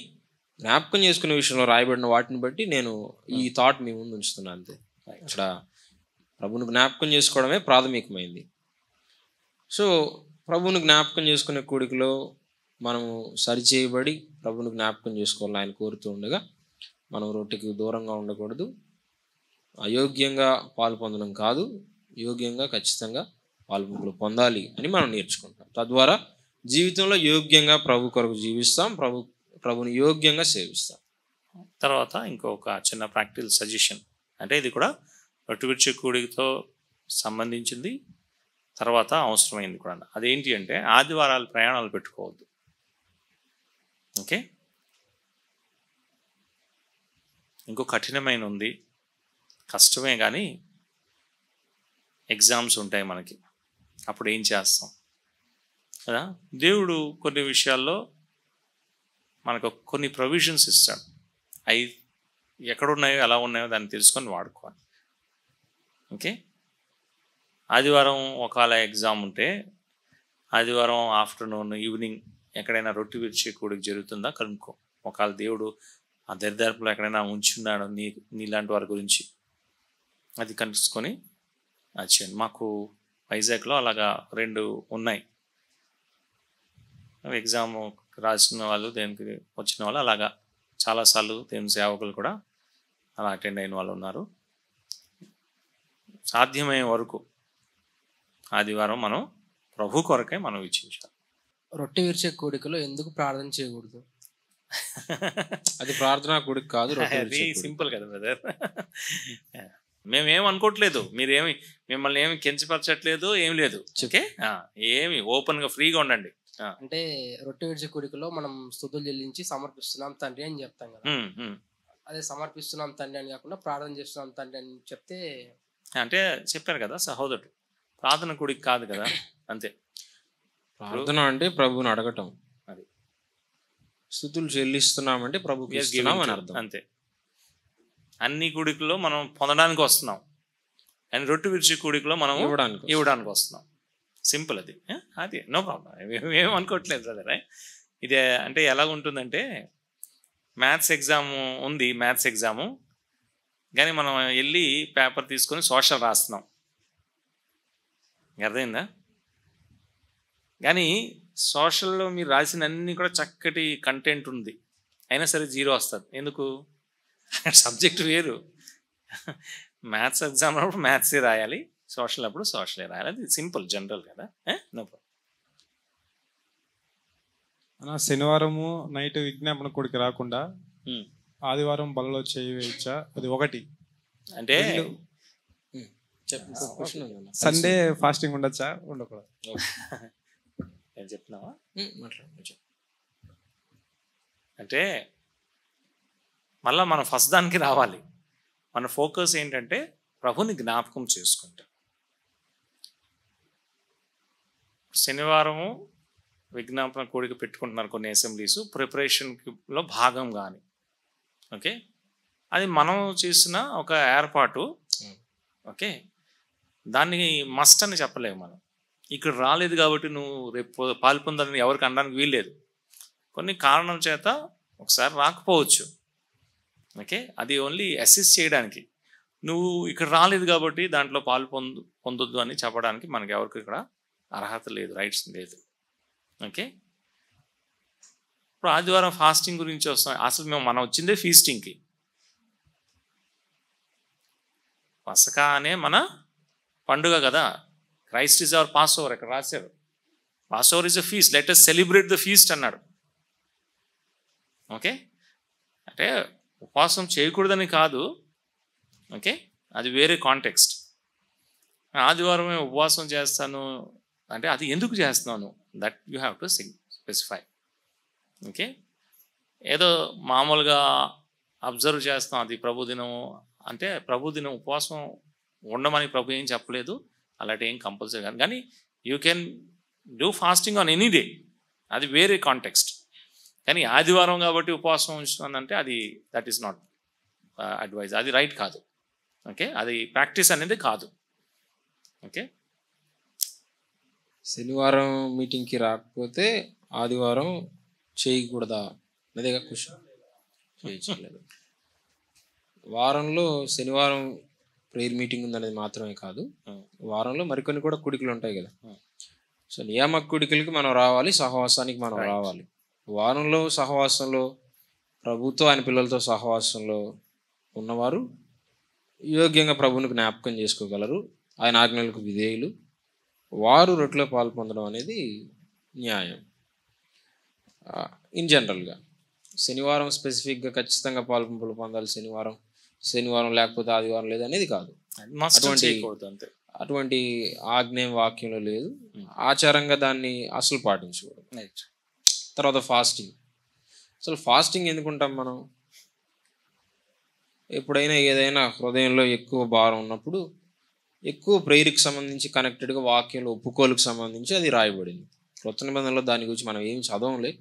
జ్ఞాపకం చేసుకునే విషయంలో రాయబడిన వాటిని బట్టి నేను ఈ థాట్ మీ ముందు ఉంచుతున్నాను అంతే. ఇక్కడ ప్రభుని జ్ఞాపకం చేసుకోవడమే ప్రాథమికమైంది. సో ప్రభుని జ్ఞాపకం చేసుకునే కూడికలో మనము సరిచేయబడి ప్రభుని జ్ఞాపకం చేసుకోవాలని ఆయన కోరుతూ ఉండగా మనం రొట్టెకి దూరంగా ఉండకూడదు. అయోగ్యంగా పాలు పొందడం కాదు, యోగ్యంగా ఖచ్చితంగా పాలు పొందాలి అని మనం నేర్చుకుంటాం. తద్వారా జీవితంలో యోగ్యంగా ప్రభు కొరకు జీవిస్తాం, ప్రభుని యోగ్యంగా సేవిస్తాం. తర్వాత ఇంకొక చిన్న ప్రాక్టికల్ సజెషన్, అంటే ఇది కూడా రొట్టె విరిచే కూడికతో సంబంధించింది, తర్వాత అవసరమైంది కూడా. అదేంటి అంటే ఆదివారాలు ప్రయాణాలు పెట్టుకోవద్దు. ఓకే, ఇంకో కఠినమైన ఉంది, కష్టమే, కానీ ఎగ్జామ్స్ ఉంటాయి మనకి, అప్పుడు ఏం చేస్తాం కదా. దేవుడు కొన్ని విషయాల్లో మనకు కొన్ని ప్రొవిజన్స్ ఇస్తాడు. అవి ఎక్కడున్నాయో ఎలా ఉన్నాయో దాన్ని తెలుసుకొని వాడుకోవాలి. ఓకే, ఆదివారం ఒకవేళ ఎగ్జామ్ ఉంటే ఆదివారం ఆఫ్టర్నూన్ ఈవినింగ్ ఎక్కడైనా రొట్టె విరిచే కూడిక జరుగుతుందా కనుక్కో. ఒకవేళ దేవుడు ఆ దరిదాపులో ఎక్కడైనా ఉంచున్నాడు నీలాంటి వారి గురించి, అది కనుక్కొని వచ్చేయండి. మాకు వైజాగ్లో అలాగా 2 ఉన్నాయి. ఎగ్జామ్ రాసిన వాళ్ళు, దేనికి వచ్చిన వాళ్ళు అలాగా చాలాసార్లు దేవుని సేవకులు కూడా అలా అటెండ్ అయిన వాళ్ళు ఉన్నారు. సాధ్యమయ్యే వరకు ఆదివారం మనం ప్రభు కొరకే మనం ఇచ్చించాలి. రొట్టె విరిచే కూడికలో ఎందుకు ప్రార్థన చేయకూడదు? అది ప్రార్థనా కూడిక కాదు, రొట్టె అది విరిచే కూడిక. సింపుల్ కదా బ్రదర్. మేమేం అనుకోవట్లేదు, మీరేమి మిమ్మల్ని ఏమి కించపరచట్లేదు, ఏం లేదు. ఓకే, ఏమి ఓపెన్గా ఫ్రీగా ఉండండి. అంటే రొట్టె విరిచే కూడికలో మనం స్తుతులు చెల్లించి సమర్పిస్తున్నాం తండ్రి అని చెప్తాం కదా. అదే సమర్పిస్తున్నాం తండ్రి అని కాకుండా ప్రార్థన చేస్తున్నాం తండ్రి అని చెప్తే అంటే చెప్పారు కదా సహోదరుడు, ప్రార్థన కూడిక కాదు కదా, అంతే. ప్రార్థన అంటే ప్రభువుని అడగటం, అది స్తుతులు చెల్లిస్తున్నామంటే ప్రభుకి We are ఇస్తున్నాం giving అని to- అర్థం. అంతే. అన్ని కూడికల్లో మనం పొందడానికి వస్తున్నాం, కానీ రొట్టె విరిచే కూడికలో మనం ఇవ్వడానికి వస్తున్నాం. సింపుల్ అది. అది నో ప్రాబ్లం, ఏం అనుకోవట్లేదు బ్రదర్. ఇదే అంటే ఎలాగ ఉంటుందంటే, మ్యాథ్స్ ఎగ్జామ్ ఉంది, మ్యాథ్స్ ఎగ్జాము, కానీ మనం వెళ్ళి పేపర్ తీసుకొని సోషల్ రాస్తున్నాం, అర్థమైందా? కానీ సోషల్లో మీరు రాసిన అన్ని కూడా చక్కటి కంటెంట్ ఉంది, అయినా సరే 0 వస్తుంది. ఎందుకు? సబ్జెక్ట్ వేరు. మ్యాథ్స్ ఎగ్జామ్ అప్పుడు మ్యాథ్సే రాయాలి, సోషల్ అప్పుడు సోషలే రాయాలి. అది సింపుల్, జనరల్ కదా, నో ప్రాబ్లం. శనివారము నైట్ విజ్ఞాపన కూడిక రాకుండా ఆదివారం బలలో చేయి వేయచ్చా? అది ఒకటి. అంటే సండే ఫాస్టింగ్ ఉండొచ్చా, ఉండకూడదు? ఏం చెప్తున్నావా? అంటే మళ్ళీ మనం ఫస్ట్ దానికి రావాలి. మన ఫోకస్ ఏంటంటే ప్రభుని జ్ఞాపకం చేసుకుంటాం. శనివారము విజ్ఞాపన కూడిక పెట్టుకుంటున్నారు కొన్ని అసెంబ్లీస్, ప్రిపరేషన్లో భాగం కానీ. ఓకే, అది మనం చేసిన ఒక ఏర్పాటు. ఓకే, దాన్ని మస్ట్ అని చెప్పలేము మనం. ఇక్కడ రాలేదు కాబట్టి నువ్వు రేపు పాల్పొందని ఎవరికి అనడానికి వీల్లేదు. కొన్ని కారణం చేత ఒకసారి రాకపోవచ్చు. ఓకే, అది ఓన్లీ అసిస్ట్ చేయడానికి. నువ్వు ఇక్కడ రాలేదు కాబట్టి దాంట్లో పొందొద్దు అని చెప్పడానికి మనకి ఎవరికి ఇక్కడ అర్హత లేదు, రైట్స్ లేదు. ఓకే, ఇప్పుడు ఆదివారం ఫాస్టింగ్ గురించి వస్తాం. అసలు మనం వచ్చిందే ఫీస్టింగ్కి. పసకా అనే మన పండుగ కదా. Christ is our pass over, ఇక్కడ రాశారు. Pass over is a feast, let us celebrate the feast అన్నాడు. ఓకే, అంటే ఉపవాసం చేయకూడదని కాదు. ఓకే, అది వేరే కాంటెక్స్ట్. ఆదివారమే ఉపవాసం చేస్తాను అంటే అది ఎందుకు చేస్తున్నాను, that you have to specify. Okay, ఏదో మామూలుగా అబ్జర్వ్ చేస్తాం, అది ప్రభుదినం అంటే ప్రభుదినం ఉపవాసం ఉండమని ప్రభు ఏం చెప్పలేదు, అలాంటి ఏం కంపల్సరీ కాదు. కానీ you can do fasting on any day, అది వేరే కాంటెక్స్ట్. కానీ ఆదివారం కాబట్టి ఉపవాసం ఉంచుతుందంటే అది దట్ ఈస్ నాట్ అడ్వైజ్, అది రైట్ కాదు. ఓకే, అది ప్రాక్టీస్ అనేది కాదు. ఓకే, శనివారం మీటింగ్కి రాకపోతే ఆదివారం చేయకూడదా అదేగా క్వశ్చన్. చేయలేదు. వారంలో శనివారం ప్రేయర్ మీటింగ్ ఉందనేది మాత్రమే కాదు, వారంలో మరికొన్ని కూడా కూడికలు ఉంటాయి కదా. సో నియామక కూడికలకి మనం రావాలి, సహవాసానికి మనం రావాలి. వారంలో సహవాసంలో ప్రభుతో ఆయన పిల్లలతో సహవాసంలో ఉన్నవారు యోగ్యంగా ప్రభువుని జ్ఞాపకం చేసుకోగలరు, ఆయన ఆజ్ఞలకు విధేయులు. వారు రొట్టెలో పాల్పొందడం అనేది న్యాయం. ఇన్ జనరల్గా శనివారం స్పెసిఫిక్గా ఖచ్చితంగా పాల్పొంపులు పొందాలి, శనివారం లేకపోతే ఆదివారం లేదు అనేది కాదు. అటువంటి ఆజ్ఞేయం వాక్యంలో లేదు. ఆచారంగా దాన్ని అసలు పాటించకూడదు. తర్వాత ఫాస్టింగ్. అసలు ఫాస్టింగ్ ఎందుకుంటాం మనం? ఎప్పుడైనా ఏదైనా హృదయంలో ఎక్కువ భారం ఉన్నప్పుడు, ఎక్కువ ప్రేయర్కి సంబంధించి కనెక్టెడ్గా వాక్యంలో ఒప్పుకోలుకు సంబంధించి అది రాయబడింది. క్రొత్త నిబంధనలో దాని గురించి మనం ఏమి చదవంలే,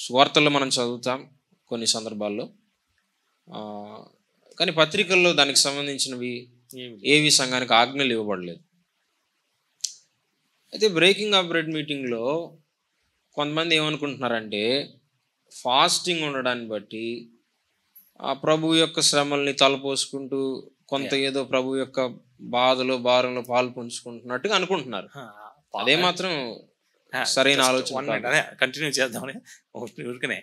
సువార్తల్లో మనం చదువుతాం కొన్ని సందర్భాల్లో, కానీ పత్రికల్లో దానికి సంబంధించినవి ఏవి సంఘానికి ఆజ్ఞలు ఇవ్వబడలేదు. అయితే బ్రేకింగ్ ఆఫ్ బ్రెడ్ మీటింగ్లో కొంతమంది ఏమనుకుంటున్నారంటే, ఫాస్టింగ్ ఉండడాన్ని బట్టి ఆ ప్రభు యొక్క శ్రమల్ని తలపోసుకుంటూ కొంత ఏదో ప్రభు యొక్క బాధలో భారంలో పాలు పంచుకుంటున్నట్టుగా అనుకుంటున్నారు. అదే మాత్రం సరైన ఆలోచన. కంటిన్యూ చేద్దామని ఊరికనే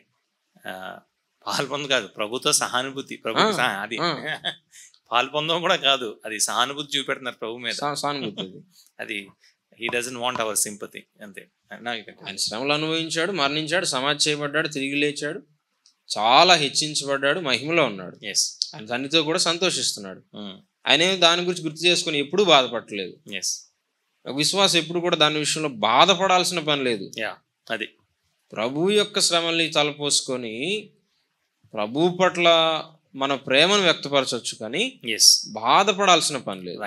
పాల్పొందు కాదు, ప్రభుత్వ సహానుభూతి, ప్రభుత్వ అది పాలు పొందడం కూడా కాదు, అది సానుభూతి చూపెడుతున్నారు ప్రభు మీద. సానుభూతి అది he doesn't want hour sympathy, అంతే. ఆయన శ్రమలు అనుభవించాడు, మరణించాడు, సమాధి చేయబడ్డాడు, తిరిగి లేచాడు, చాలా హెచ్చించబడ్డాడు, మహిమలో ఉన్నాడు. ఆయన తండ్రితో కూడా సంతోషిస్తున్నాడు. ఆయన దాని గురించి గుర్తు చేసుకుని ఎప్పుడూ బాధపడలేదు. విశ్వాసం ఎప్పుడు కూడా దాని విషయంలో బాధపడాల్సిన పని లేదు. అది ప్రభు యొక్క శ్రమల్ని తలపోసుకొని ప్రభు పట్ల మన ప్రేమను వ్యక్తపరచవచ్చు, కానీ బాధపడాల్సిన పని లేదు.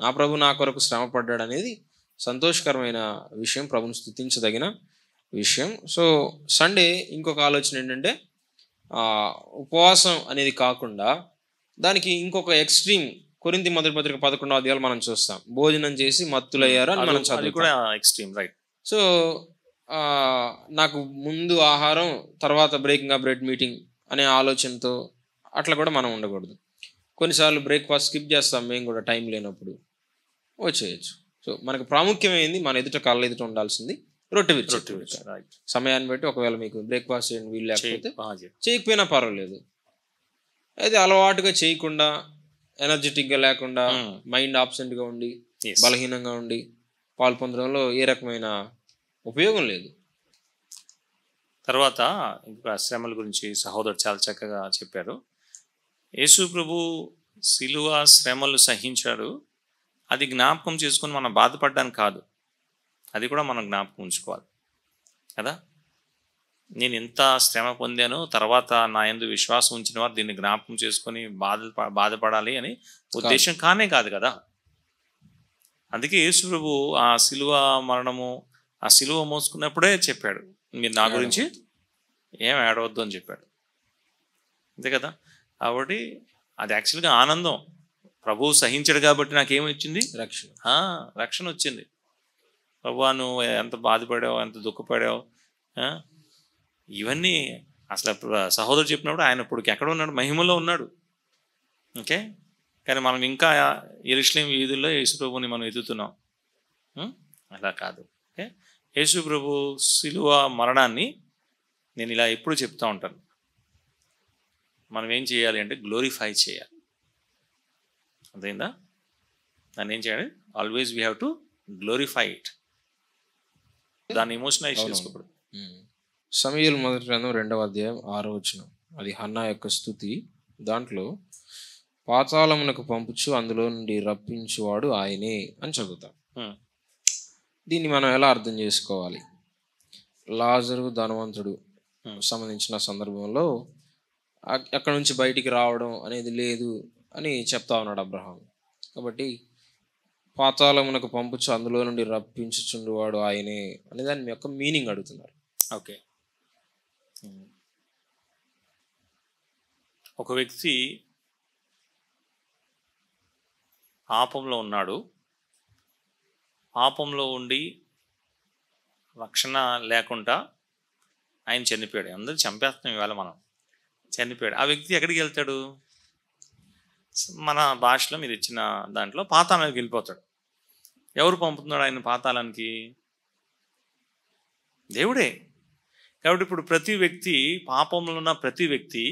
నా ప్రభు నా కొరకు శ్రమ పడ్డాడు అనేది సంతోషకరమైన విషయం, ప్రభుని స్తుతించదగిన విషయం. సో సండే ఇంకొక ఆలోచన ఏంటంటే, ఉపవాసం అనేది కాకుండా దానికి ఇంకొక ఎక్స్ట్రీమ్, కొరింథీ మొదటి పత్రిక 11వ అధ్యాయం మనం చూస్తాం, భోజనం చేసి మత్తులయ్యారు అని మనం చదువుతాం. సో నాకు ముందు ఆహారం తర్వాత బ్రేకింగ్ అప్ బ్రెడ్ మీటింగ్ అనే ఆలోచనతో అట్లా కూడా మనం ఉండకూడదు. కొన్నిసార్లు బ్రేక్ఫాస్ట్ స్కిప్ చేస్తాం మేము కూడా, టైం లేనప్పుడు వచ్చేయచ్చు. సో మనకు ప్రాముఖ్యమైంది మన ఎదుట కళ్ళ ఎదుట ఉండాల్సింది రొట్టె విరిచి. సమయాన్ని బట్టి ఒకవేళ మీకు బ్రేక్ఫాస్ట్ చేయడం వీలు లేకపోతే చేయకపోయినా పర్వాలేదు. అయితే అలవాటుగా చేయకుండా, ఎనర్జెటిక్గా లేకుండా, మైండ్ ఆబ్సెంట్గా ఉండి, బలహీనంగా ఉండి పాలు పొందడంలో ఏ రకమైన ఉపయోగం లేదు. తర్వాత ఇంకా శ్రమల గురించి సహోదరుడు చాలా చక్కగా చెప్పారు. యేసు ప్రభు శిలువ శ్రమలు సహించాడు, అది జ్ఞాపకం చేసుకొని మనం బాధపడ్డానికి కాదు, అది కూడా మనం జ్ఞాపకం ఉంచుకోవాలి కదా. నేను ఎంత శ్రమ పొందాను, తర్వాత నా యందు విశ్వాసం ఉంచిన వారు దీన్ని జ్ఞాపకం చేసుకొని బాధపడాలి అని ఉద్దేశం కానే కాదు కదా. అందుకే యేసు ప్రభు ఆ శిలువ మరణము, ఆ శిలువ మోసుకున్నప్పుడే చెప్పాడు, మీరు నా గురించి ఏం ఏడవద్దు అని చెప్పాడు, అంతే కదా. కాబట్టి అది యాక్చువల్గా ఆనందం. ప్రభువు సహించాడు కాబట్టి నాకేమొచ్చింది? రక్షణ వచ్చింది. ప్రభువా నువ్వు ఎంత బాధపడావు, ఎంత దుఃఖపడావు, ఇవన్నీ అసలు సహోదరుడు చెప్పినప్పుడు ఆయన ఇప్పుడు ఎక్కడ ఉన్నాడు? మహిమలో ఉన్నాడు. ఓకే, కానీ మనం ఇంకా యెరూషలేము వీధుల్లో యేసు ప్రభుని మనం ఎదుగుతున్నాం. అలా కాదు. ఓకే, యేసు ప్రభు శిలువ మరణాన్ని నేను ఇలా ఎప్పుడు చెప్తూ ఉంటాను, మనం ఏం చేయాలి అంటే గ్లోరిఫై చేయాలి. అర్థమైందా? దాన్ని ఏం చేయాలి? Always we have to glorify it. దాన్ని ఎమోషనలైజ్ చేసుకోకూడదు. సమూయేలు మొదటి గ్రంథం 2వ అధ్యాయం 6వ వచనం, అది హన్నా యొక్క స్తుతి. దాంట్లో పాతాళమునకు పంపుచు అందులో నుండి రప్పించువాడు ఆయనే అని చదువుతాం. దీన్ని మనం ఎలా అర్థం చేసుకోవాలి? లాజరు ధనవంతుడు సంబంధించిన సందర్భంలో అక్కడ నుంచి బయటికి రావడం అనేది లేదు అని చెప్తా ఉన్నాడు అబ్రహాం. కాబట్టి పాతాళమునకు పంపుచు అందులో నుండి రప్పించుచుండువాడు ఆయనే అనే దాని యొక్క మీనింగ్ అడుగుతున్నారు. ఓకే, ఒక వ్యక్తి పాపంలో ఉన్నాడు, పాపంలో ఉండి రక్షణ లేకుండా ఆయన చనిపోయాడు. అందరూ చంపేస్తున్నాం ఇవాళ మనం. చనిపోయాడు. ఆ వ్యక్తి ఎక్కడికి వెళ్తాడు? మన భాషలో మీరు ఇచ్చిన దాంట్లో పాతాళానికి వెళ్ళిపోతాడు. ఎవరు పంపుతున్నాడు ఆయన పాతాళానికి? దేవుడే. కాబట్టి ఇప్పుడు ప్రతి వ్యక్తి, పాపంలో ఉన్న ప్రతి వ్యక్తి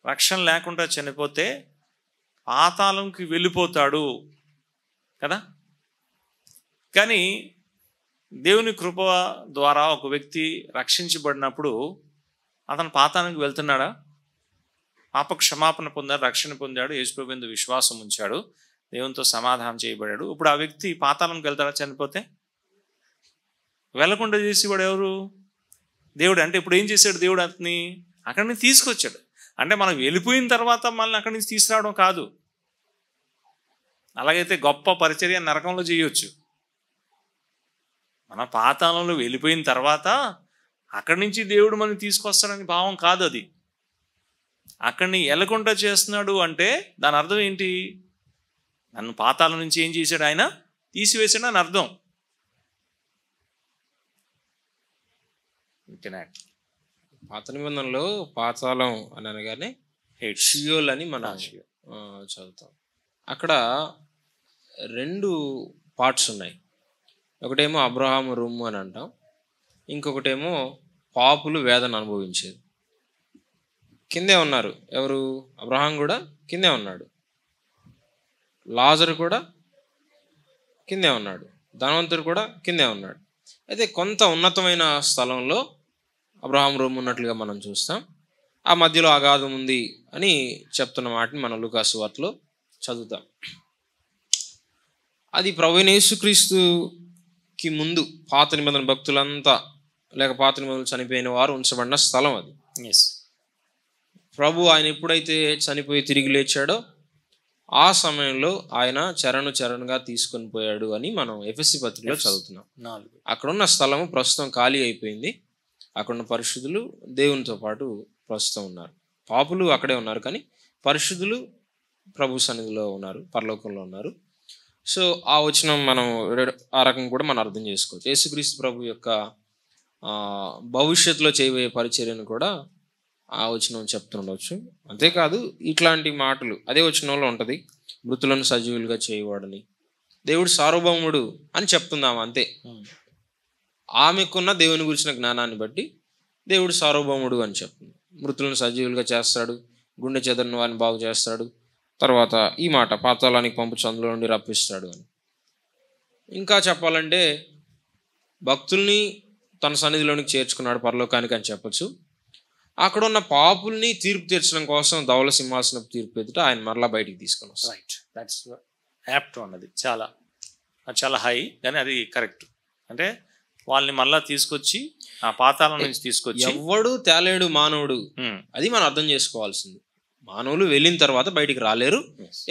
రక్షణ లేకుండా చనిపోతే పాతాళంకి వెళ్ళిపోతాడు కదా. కానీ దేవుని కృప ద్వారా ఒక వ్యక్తి రక్షించబడినప్పుడు అతను పాతాళానికి వెళ్తున్నాడా? పాప క్షమాపణ పొందాడు, రక్షణ పొందాడు, యేసుప్రభువు యందు విశ్వాసం ఉంచాడు, దేవునితో సమాధానం చేయబడాడు. ఇప్పుడు ఆ వ్యక్తి పాతాళానికి వెళ్తాడా చనిపోతే? వెళ్లకుండా చేసేవాడు ఎవరు? దేవుడు. అంటే ఇప్పుడు ఏం చేశాడు దేవుడు? అతన్ని అక్కడి నుంచి తీసుకొచ్చాడు. అంటే మనం వెళ్ళిపోయిన తర్వాత మళ్ళీ అక్కడి నుంచి తీసుకురావడం కాదు. అలాగైతే గొప్ప పరిచర్య నరకంలో చేయొచ్చు. మన పాతాళంలో వెళ్ళిపోయిన తర్వాత అక్కడి నుంచి దేవుడు మనం తీసుకొస్తాడని భావం కాదు అది. అక్కడిని వెళ్ళకుండా చేస్తున్నాడు అంటే దాని అర్థం ఏంటి? నన్ను పాతాళం నుంచి ఏం చేశాడు? ఆయన తీసివేశాడు అని అర్థం. పాత నిబంధనలో పాతాళం అని అనగానే షియోల్ అని మనం చదువుతాం. అక్కడ 2 పార్ట్స్ ఉన్నాయి. ఒకటేమో అబ్రహాము రూము అని అంటాం, ఇంకొకటేమో పాపులు వేదన అనుభవించేది. కిందే ఉన్నారు. ఎవరు? అబ్రహాం కూడా కిందే ఉన్నాడు, లాజరు కూడా కిందే ఉన్నాడు, ధనవంతుడు కూడా కిందే ఉన్నాడు. అయితే కొంత ఉన్నతమైన స్థలంలో అబ్రహాం రూమ్ ఉన్నట్లుగా మనం చూస్తాం. ఆ మధ్యలో అగాధం ఉంది అని చెప్తున్న మాటని మనం లూకాసు వార్తలో చదువుతాం. అది ప్రభువైన యేసుక్రీస్తుకి ముందు పాత నిబంధన భక్తులంతా లేక పాత నిబంధనలు చనిపోయిన వారు ఉంచబడిన స్థలం అది. ప్రభు ఆయన ఎప్పుడైతే చనిపోయి తిరిగి లేచాడో ఆ సమయంలో ఆయన చరణుగా తీసుకొని పోయాడు అని మనం ఎఫెసీ పత్రికలో చదువుతున్నాం. అక్కడున్న స్థలము ప్రస్తుతం ఖాళీ అయిపోయింది. అక్కడున్న పరిశుద్ధులు దేవునితో పాటు ప్రస్తుతం ఉన్నారు. పాపులు అక్కడే ఉన్నారు, కానీ పరిశుద్ధులు ప్రభు సన్నిధిలో ఉన్నారు, పరలోకంలో ఉన్నారు. సో ఆ వచనం మనం ఆ రకం కూడా మనం అర్థం చేసుకోవచ్చు. యేసుక్రీస్తు ప్రభు యొక్క భవిష్యత్తులో చేయబోయే పరిచర్యను కూడా ఆ వచనం చెప్తుండవచ్చు. అంతేకాదు ఇట్లాంటి మాటలు అదే వచనంలో ఉంటుంది, మృతులను సజీవులుగా చేయవాడని, దేవుడు సార్వభౌముడు అని చెప్తుందాం అంతే. ఆమెకున్న దేవుని గురించిన జ్ఞానాన్ని బట్టి దేవుడు సార్వభౌముడు అని చెప్తుంది. మృతులను సజీవులుగా చేస్తాడు, గుండె చెదరని వారిని బాగు చేస్తాడు, తర్వాత ఈ మాట పాతాళానికి పంపుచు అందులో నుండి రప్పిస్తాడు అని. ఇంకా చెప్పాలంటే భక్తుల్ని తన సన్నిధిలోనికి చేర్చుకున్నాడు పరలోకానికి అని చెప్పచ్చు. అక్కడ ఉన్న పాపుల్ని తీర్పు తీర్చడం కోసం ధవల సింహాసనం తీర్పు ఎదుట ఆయన మరలా బయటికి తీసుకొని వస్తాడు. రైట్, దట్స్ యాప్ట్ అన్నది చాలా హై, కానీ అది కరెక్ట్. అంటే వాళ్ళని మళ్ళా తీసుకొచ్చి ఆ పాతాళం నుంచి తీసుకొచ్చి ఎవడు తేలేడు మానవుడు, అది మనం అర్థం చేసుకోవాల్సింది. మానవులు వెళ్ళిన తర్వాత బయటికి రాలేరు,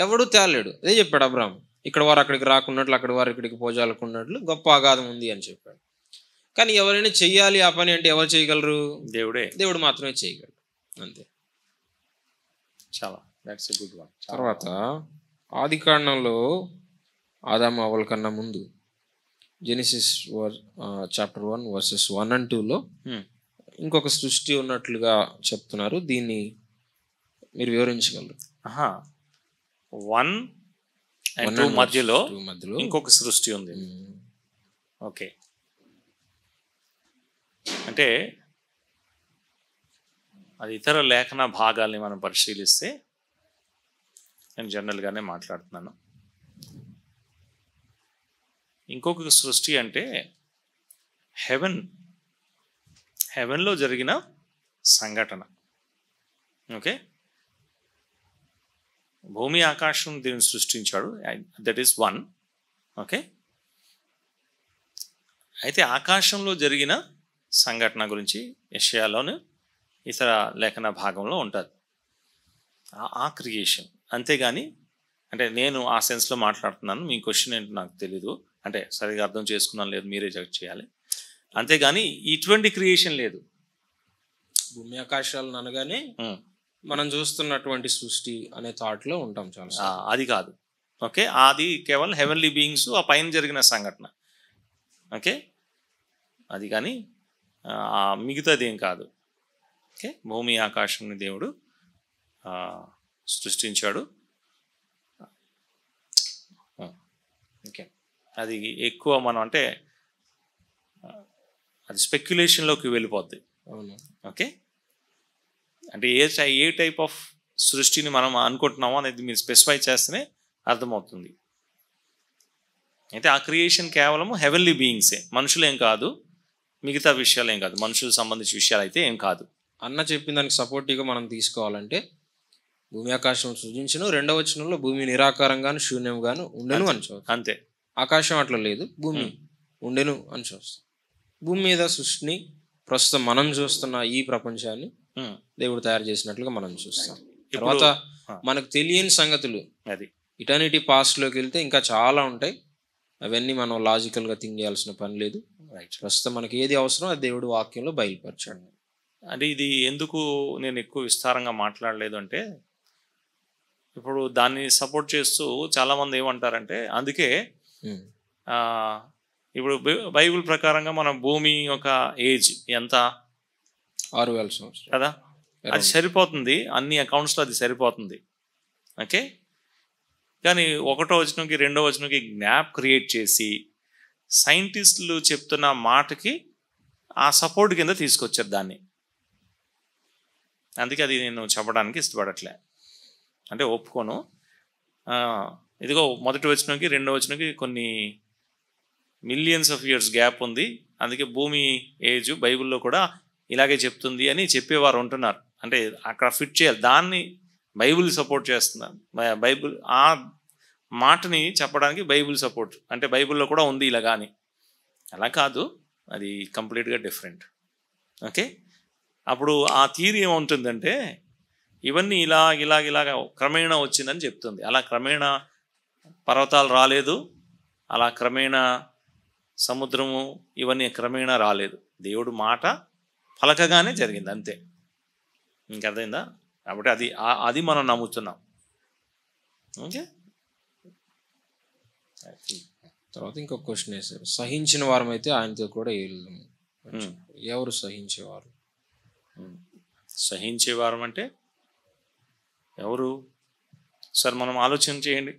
ఎవడు తేలేడు. అదే చెప్పాడు అబ్రహాం, ఇక్కడ వారు అక్కడికి రాకున్నట్లు అక్కడి వారు ఇక్కడికి పోజాలకున్నట్లు గొప్ప అగాధం ఉంది అని చెప్పాడు. కానీ ఎవరైనా చెయ్యాలి ఆ పని అంటే ఎవరు చేయగలరు? దేవుడు మాత్రమే చేయగలరు, అంతే. That's a good one. తర్వాత ఆది కాండంలో ఆదాము అవ్వల కన్నా ముందు జెనిసిస్ చాప్టర్ 1 వర్సెస్ 1 and 2లో ఇంకొక సృష్టి ఉన్నట్లుగా చెప్తున్నారు. దీన్ని మీరు వివరించగలరు? 1 and 2 మధ్యలో ఇంకొక సృష్టి ఉంది. ఓకే, అంటే అది ఇతర లేఖన భాగాల్ని మనం పరిశీలిస్తే, నేను జనరల్గానే మాట్లాడుతున్నాను, ఇంకొక సృష్టి అంటే హెవెన్లో జరిగిన సంఘటన. ఓకే, భూమి ఆకాశం దేవుని సృష్టించాడు, దట్ ఈస్ 1. ఓకే, అయితే ఆకాశంలో జరిగిన సంఘటన గురించి యెషయాలోను ఇతర లేఖన భాగంలో ఉంటుంది, ఆ క్రియేషన్. అంతేగాని అంటే నేను ఆ సెన్స్లో మాట్లాడుతున్నాను, మీ క్వశ్చన్ ఏంటో నాకు తెలీదు, అంటే సరిగా అర్థం చేసుకున్నాను లేదు, మీరే జడ్జ్ చేయాలి. అంతేగాని ఇటువంటి క్రియేషన్ లేదు. భూమి ఆకాశాలను అనగానే మనం చూస్తున్నటువంటి సృష్టి అనే థాట్లో ఉంటాం చాలా. అది కాదు. ఓకే, అది కేవలం హెవెన్లీ బీయింగ్స్, ఆ పైన జరిగిన సంఘటన. ఓకే, అది కానీ మిగతాది ఏం కాదు. ఓకే, భూమి ఆకాశంని దేవుడు సృష్టించాడు. ఓకే, అది ఎక్కువ మనం అంటే అది స్పెక్యులేషన్లోకి వెళ్ళిపోద్ది. అవును. ఓకే, అంటే ఏ టైప్ ఆఫ్ సృష్టిని మనం అనుకుంటున్నామో అనేది మీరు స్పెసిఫై చేస్తేనే అర్థమవుతుంది. అయితే ఆ క్రియేషన్ కేవలం హెవెన్లీ బీయింగ్సే, మనుషులేం కాదు, మిగతా విషయాలు ఏం కాదు, మనుషులకు సంబంధించిన విషయాలు అయితే ఏం కాదు. అన్న చెప్పిన దానికి సపోర్టివ్గా మనం తీసుకోవాలంటే భూమి ఆకాశం సృజించను, 2వ వచనంలో భూమి నిరాకారంగాను శూన్యంగాను ఉండెను అని చూస్తాం. అంతే, ఆకాశం అట్లా లేదు, భూమి ఉండెను అని చూస్తాం. భూమి మీద సృష్టిని ప్రస్తుతం మనం చూస్తున్న ఈ ప్రపంచాన్ని దేవుడు తయారు చేసినట్లుగా మనం చూస్తాం. తర్వాత మనకు తెలియని సంగతులు, అది ఇటర్నిటీ పాస్ట్లోకి వెళ్తే ఇంకా చాలా ఉంటాయి, అవన్నీ మనం లాజికల్గా థింక్ చేయాల్సిన పని లేదు. ప్రస్తుతం మనకి ఏది అవసరం అది దేవుడు వాక్యంలో బయలుపరిచాడు. అంటే ఇది ఎందుకు నేను ఎక్కువ విస్తారంగా మాట్లాడలేదు అంటే, ఇప్పుడు దాన్ని సపోర్ట్ చేస్తూ చాలామంది ఏమంటారంటే, అందుకే ఇప్పుడు బైబిల్ ప్రకారంగా మన భూమి యొక్క ఏజ్ ఎంత? 6000 సంవత్సరాలు కదా, అది సరిపోతుంది, అన్ని అకౌంట్స్లో అది సరిపోతుంది. ఓకే, కానీ 1వ వచనంకి 2వ వచనంకి గ్యాప్ క్రియేట్ చేసి సైంటిస్టులు చెప్తున్న మాటకి ఆ సపోర్ట్ కింద తీసుకొచ్చారు దాన్ని. అందుకే అది నేను చెప్పడానికి ఇష్టపడట్లే, అంటే ఒప్పుకోను. ఇదిగో మొదటి వచనంకి రెండో వచనంకి కొన్ని మిలియన్స్ ఆఫ్ ఇయర్స్ గ్యాప్ ఉంది, అందుకే భూమి ఏజ్ బైబిల్లో కూడా ఇలాగే చెప్తుంది అని చెప్పేవారు ఉంటున్నారు. అంటే అక్కడ ఫిట్ చేయాలి, దాన్ని బైబిల్ సపోర్ట్ చేస్తున్నారు. బైబిల్ ఆ మాటని చెప్పడానికి బైబిల్ సపోర్ట్, అంటే బైబిల్లో కూడా ఉంది ఇలాగా అని. అలా కాదు, అది కంప్లీట్గా డిఫరెంట్. ఓకే, అప్పుడు ఆ థియరీ ఏముంటుందంటే ఇవన్నీ ఇలాగ క్రమేణా వచ్చిందని చెప్తుంది. అలా క్రమేణా పర్వతాలు రాలేదు, అలా క్రమేణా సముద్రము ఇవన్నీ క్రమేణా రాలేదు. దేవుడు మాట పలకగానే జరిగింది అంతే. ఇంకర్థమైందా? కాబట్టి అది మనం నమ్ముతున్నాం. ఓకే, తర్వాత ఇంకొక క్వశ్చన్ వేశారు, సహించిన వారం అయితే ఆయనతో కూడా వెళ్దాము. ఎవరు సహించేవారు? సహించేవారం అంటే ఎవరు సార్? మనం ఆలోచన చేయండి.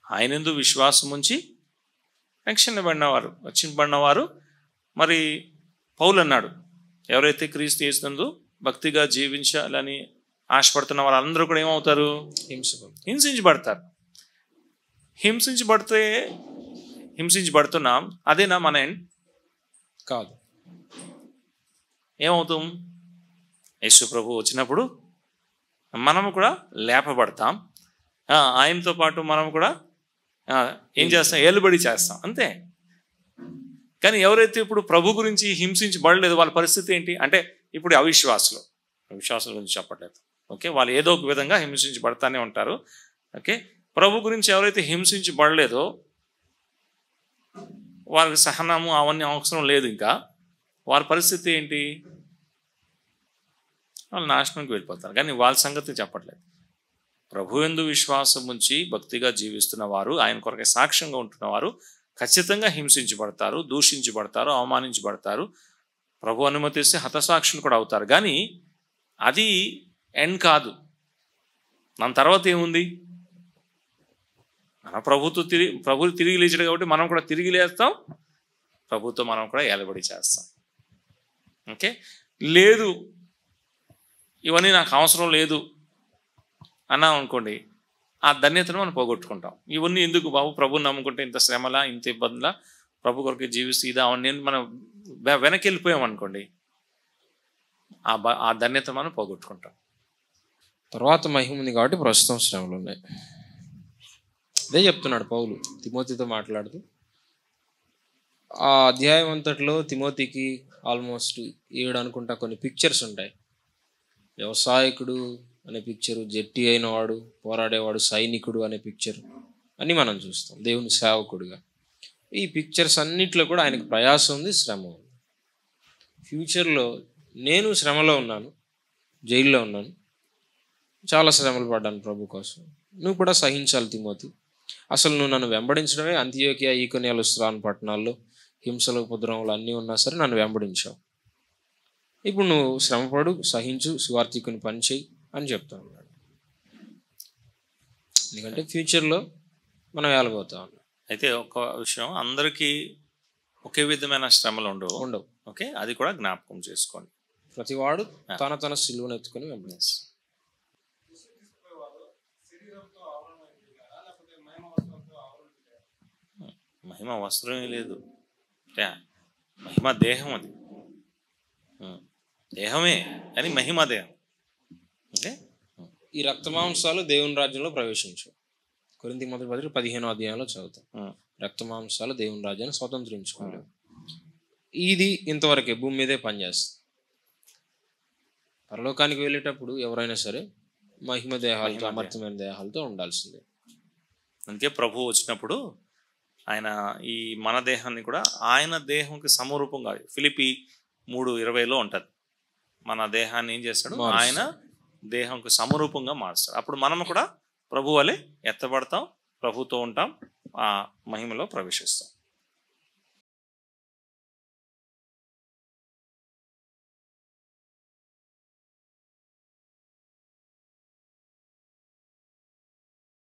ఆయనందు విశ్వాసం ఉంచి రక్షింపబడినవారు మరి పౌలు అన్నాడు, ఎవరైతే క్రీస్తు యేసునందు భక్తిగా జీవించాలని ఆశపడుతున్న వాళ్ళందరూ కూడా ఏమవుతారు? హింసించబడతారు. హింసించబడుతున్నాం, అదేనా మన ఎండ్? కాదు. ఏమవుతాం? యేసు ప్రభు వచ్చినప్పుడు మనము కూడా లేపబడతాం, ఆయనతో పాటు మనం కూడా ఏం చేస్తాం? ఏలుబడి చేస్తాం, అంతే. కానీ ఎవరైతే ఇప్పుడు ప్రభు గురించి హింసించబడలేదు వాళ్ళ పరిస్థితి ఏంటి అంటే, ఇప్పుడు అవిశ్వాసుల గురించి చెప్పట్లేదు. ఓకే, వాళ్ళు ఏదో ఒక విధంగా హింసించబడతానే ఉంటారు. ఓకే, ప్రభు గురించి ఎవరైతే హింసించబడలేదో వారికి సహనము అవన్నీ అవసరం లేదు. ఇంకా వారి పరిస్థితి ఏంటి? వాళ్ళు నాశనంకి వెళ్ళిపోతారు. కానీ వాళ్ళ సంగతి చెప్పట్లేదు. ప్రభు యందు విశ్వాసం ఉంచి భక్తిగా జీవిస్తున్న వారు, ఆయన కొరకే సాక్ష్యంగా ఉంటున్నవారు ఖచ్చితంగా హింసించబడతారు, దూషించబడతారు, అవమానించబడతారు. ప్రభు అనుమతిస్తే హతసాక్షులు కూడా అవుతారు. కానీ అది ఎండ్ కాదు. మన తర్వాత ఏముంది? మన ప్రభు తిరిగి లేచాడు కాబట్టి మనం కూడా తిరిగి లేస్తాం, ప్రభుతో మనం కూడా ఏలబడి చేస్తాం. ఓకే, లేదు ఇవన్నీ నాకు అవసరం లేదు అన్నాం అనుకోండి, ఆ ధన్యతను మనం పోగొట్టుకుంటాం. ఇవన్నీ ఎందుకు బాబు, ప్రభుని నమ్ముకుంటే ఇంత శ్రమలా, ఇంత ఇబ్బందిలా, ప్రభు కొరకు జీవిస్తూ ఇదా అవన్నీ మనం వెనక్కి వెళ్ళిపోయాం అనుకోండి, ఆ ధన్యత మనం పోగొట్టుకుంటాం. తర్వాత మహిమ ఉంది కాబట్టి ప్రస్తుతం శ్రమలు ఉన్నాయి. అదే చెప్తున్నాడు పౌలు తిమోతితో మాట్లాడుతూ. ఆ అధ్యాయం అంతట్లో తిమోతికి ఆల్మోస్ట్ 7 అనుకుంటా కొన్ని పిక్చర్స్ ఉంటాయి. వ్యవసాయకుడు అనే పిక్చరు, జట్టి అయినవాడు, పోరాడేవాడు, సైనికుడు అనే పిక్చర్ అని మనం చూస్తాం. దేవుని సేవకుడిగా ఈ పిక్చర్స్ అన్నిట్లో కూడా ఆయనకు ప్రయాసం ఉంది, శ్రమ ఉంది. ఫ్యూచర్లో నేను శ్రమలో ఉన్నాను, జైల్లో ఉన్నాను, చాలా శ్రమలు పడ్డాను ప్రభు కోసం. నువ్వు కూడా సహించాలి తిమోతి. అసలు నువ్వు నన్ను వెంబడించడమే అంతియోకియా, ఈకొనియ, లుస్త్రాన పట్టణాల్లో హింసలు, ఉపద్రవములు అన్నీ ఉన్నా సరే నన్ను వెంబడించావు. ఇప్పుడు నువ్వు శ్రమపడు, సహించు, సువార్థికుని పని చేయి అని చెప్తా ఉన్నాడు. ఎందుకంటే ఫ్యూచర్లో మనం వెళ్ళబోతా ఉన్నాం. అయితే ఒక విషయం, అందరికీ ఒకే విధమైన శ్రమలు ఉండవు. ఓకే, అది కూడా జ్ఞాపకం చేసుకోండి. ప్రతివాడు తన సిలువను ఎత్తుకొని వెంబడిస్తాడు. మహిమ వస్త్రమే లేదు, మహిమ దేహం. అది దేహమే కానీ మహిమ దేహం. ఓకే, ఈ రక్తమాంసాలు దేవుని రాజ్యంలో ప్రవేశించు. కొరింథీ మొదటి పత్రిక 15వ అధ్యాయంలో చదువుతాం. రక్తమాంసాలు దేవుని రాజ్యాన్ని స్వతంత్రించుకోలేవు. ఇది ఇంతవరకే భూమి మీదే పనిచేస్తుంది. పరలోకానికి వెళ్ళేటప్పుడు ఎవరైనా సరే మహిమ దేహాలతో, అమర్త్యమైన దేహాలతో ఉండాల్సిందే. అందుకే ప్రభు వచ్చినప్పుడు ఆయన ఈ మన దేహాన్ని కూడా ఆయన దేహంకి సమరూపంగా, ఫిలిప్పీ 3:20లో ఉంటుంది, మన దేహాన్ని ఏం చేస్తాడు? ఆయన దేహంకి సమరూపంగా మారుస్తాడు. అప్పుడు మనం కూడా ప్రభు వలె ఎత్తబడతాం, ప్రభుతో ఉంటాం, ఆ మహిమలో ప్రవేశిస్తాం.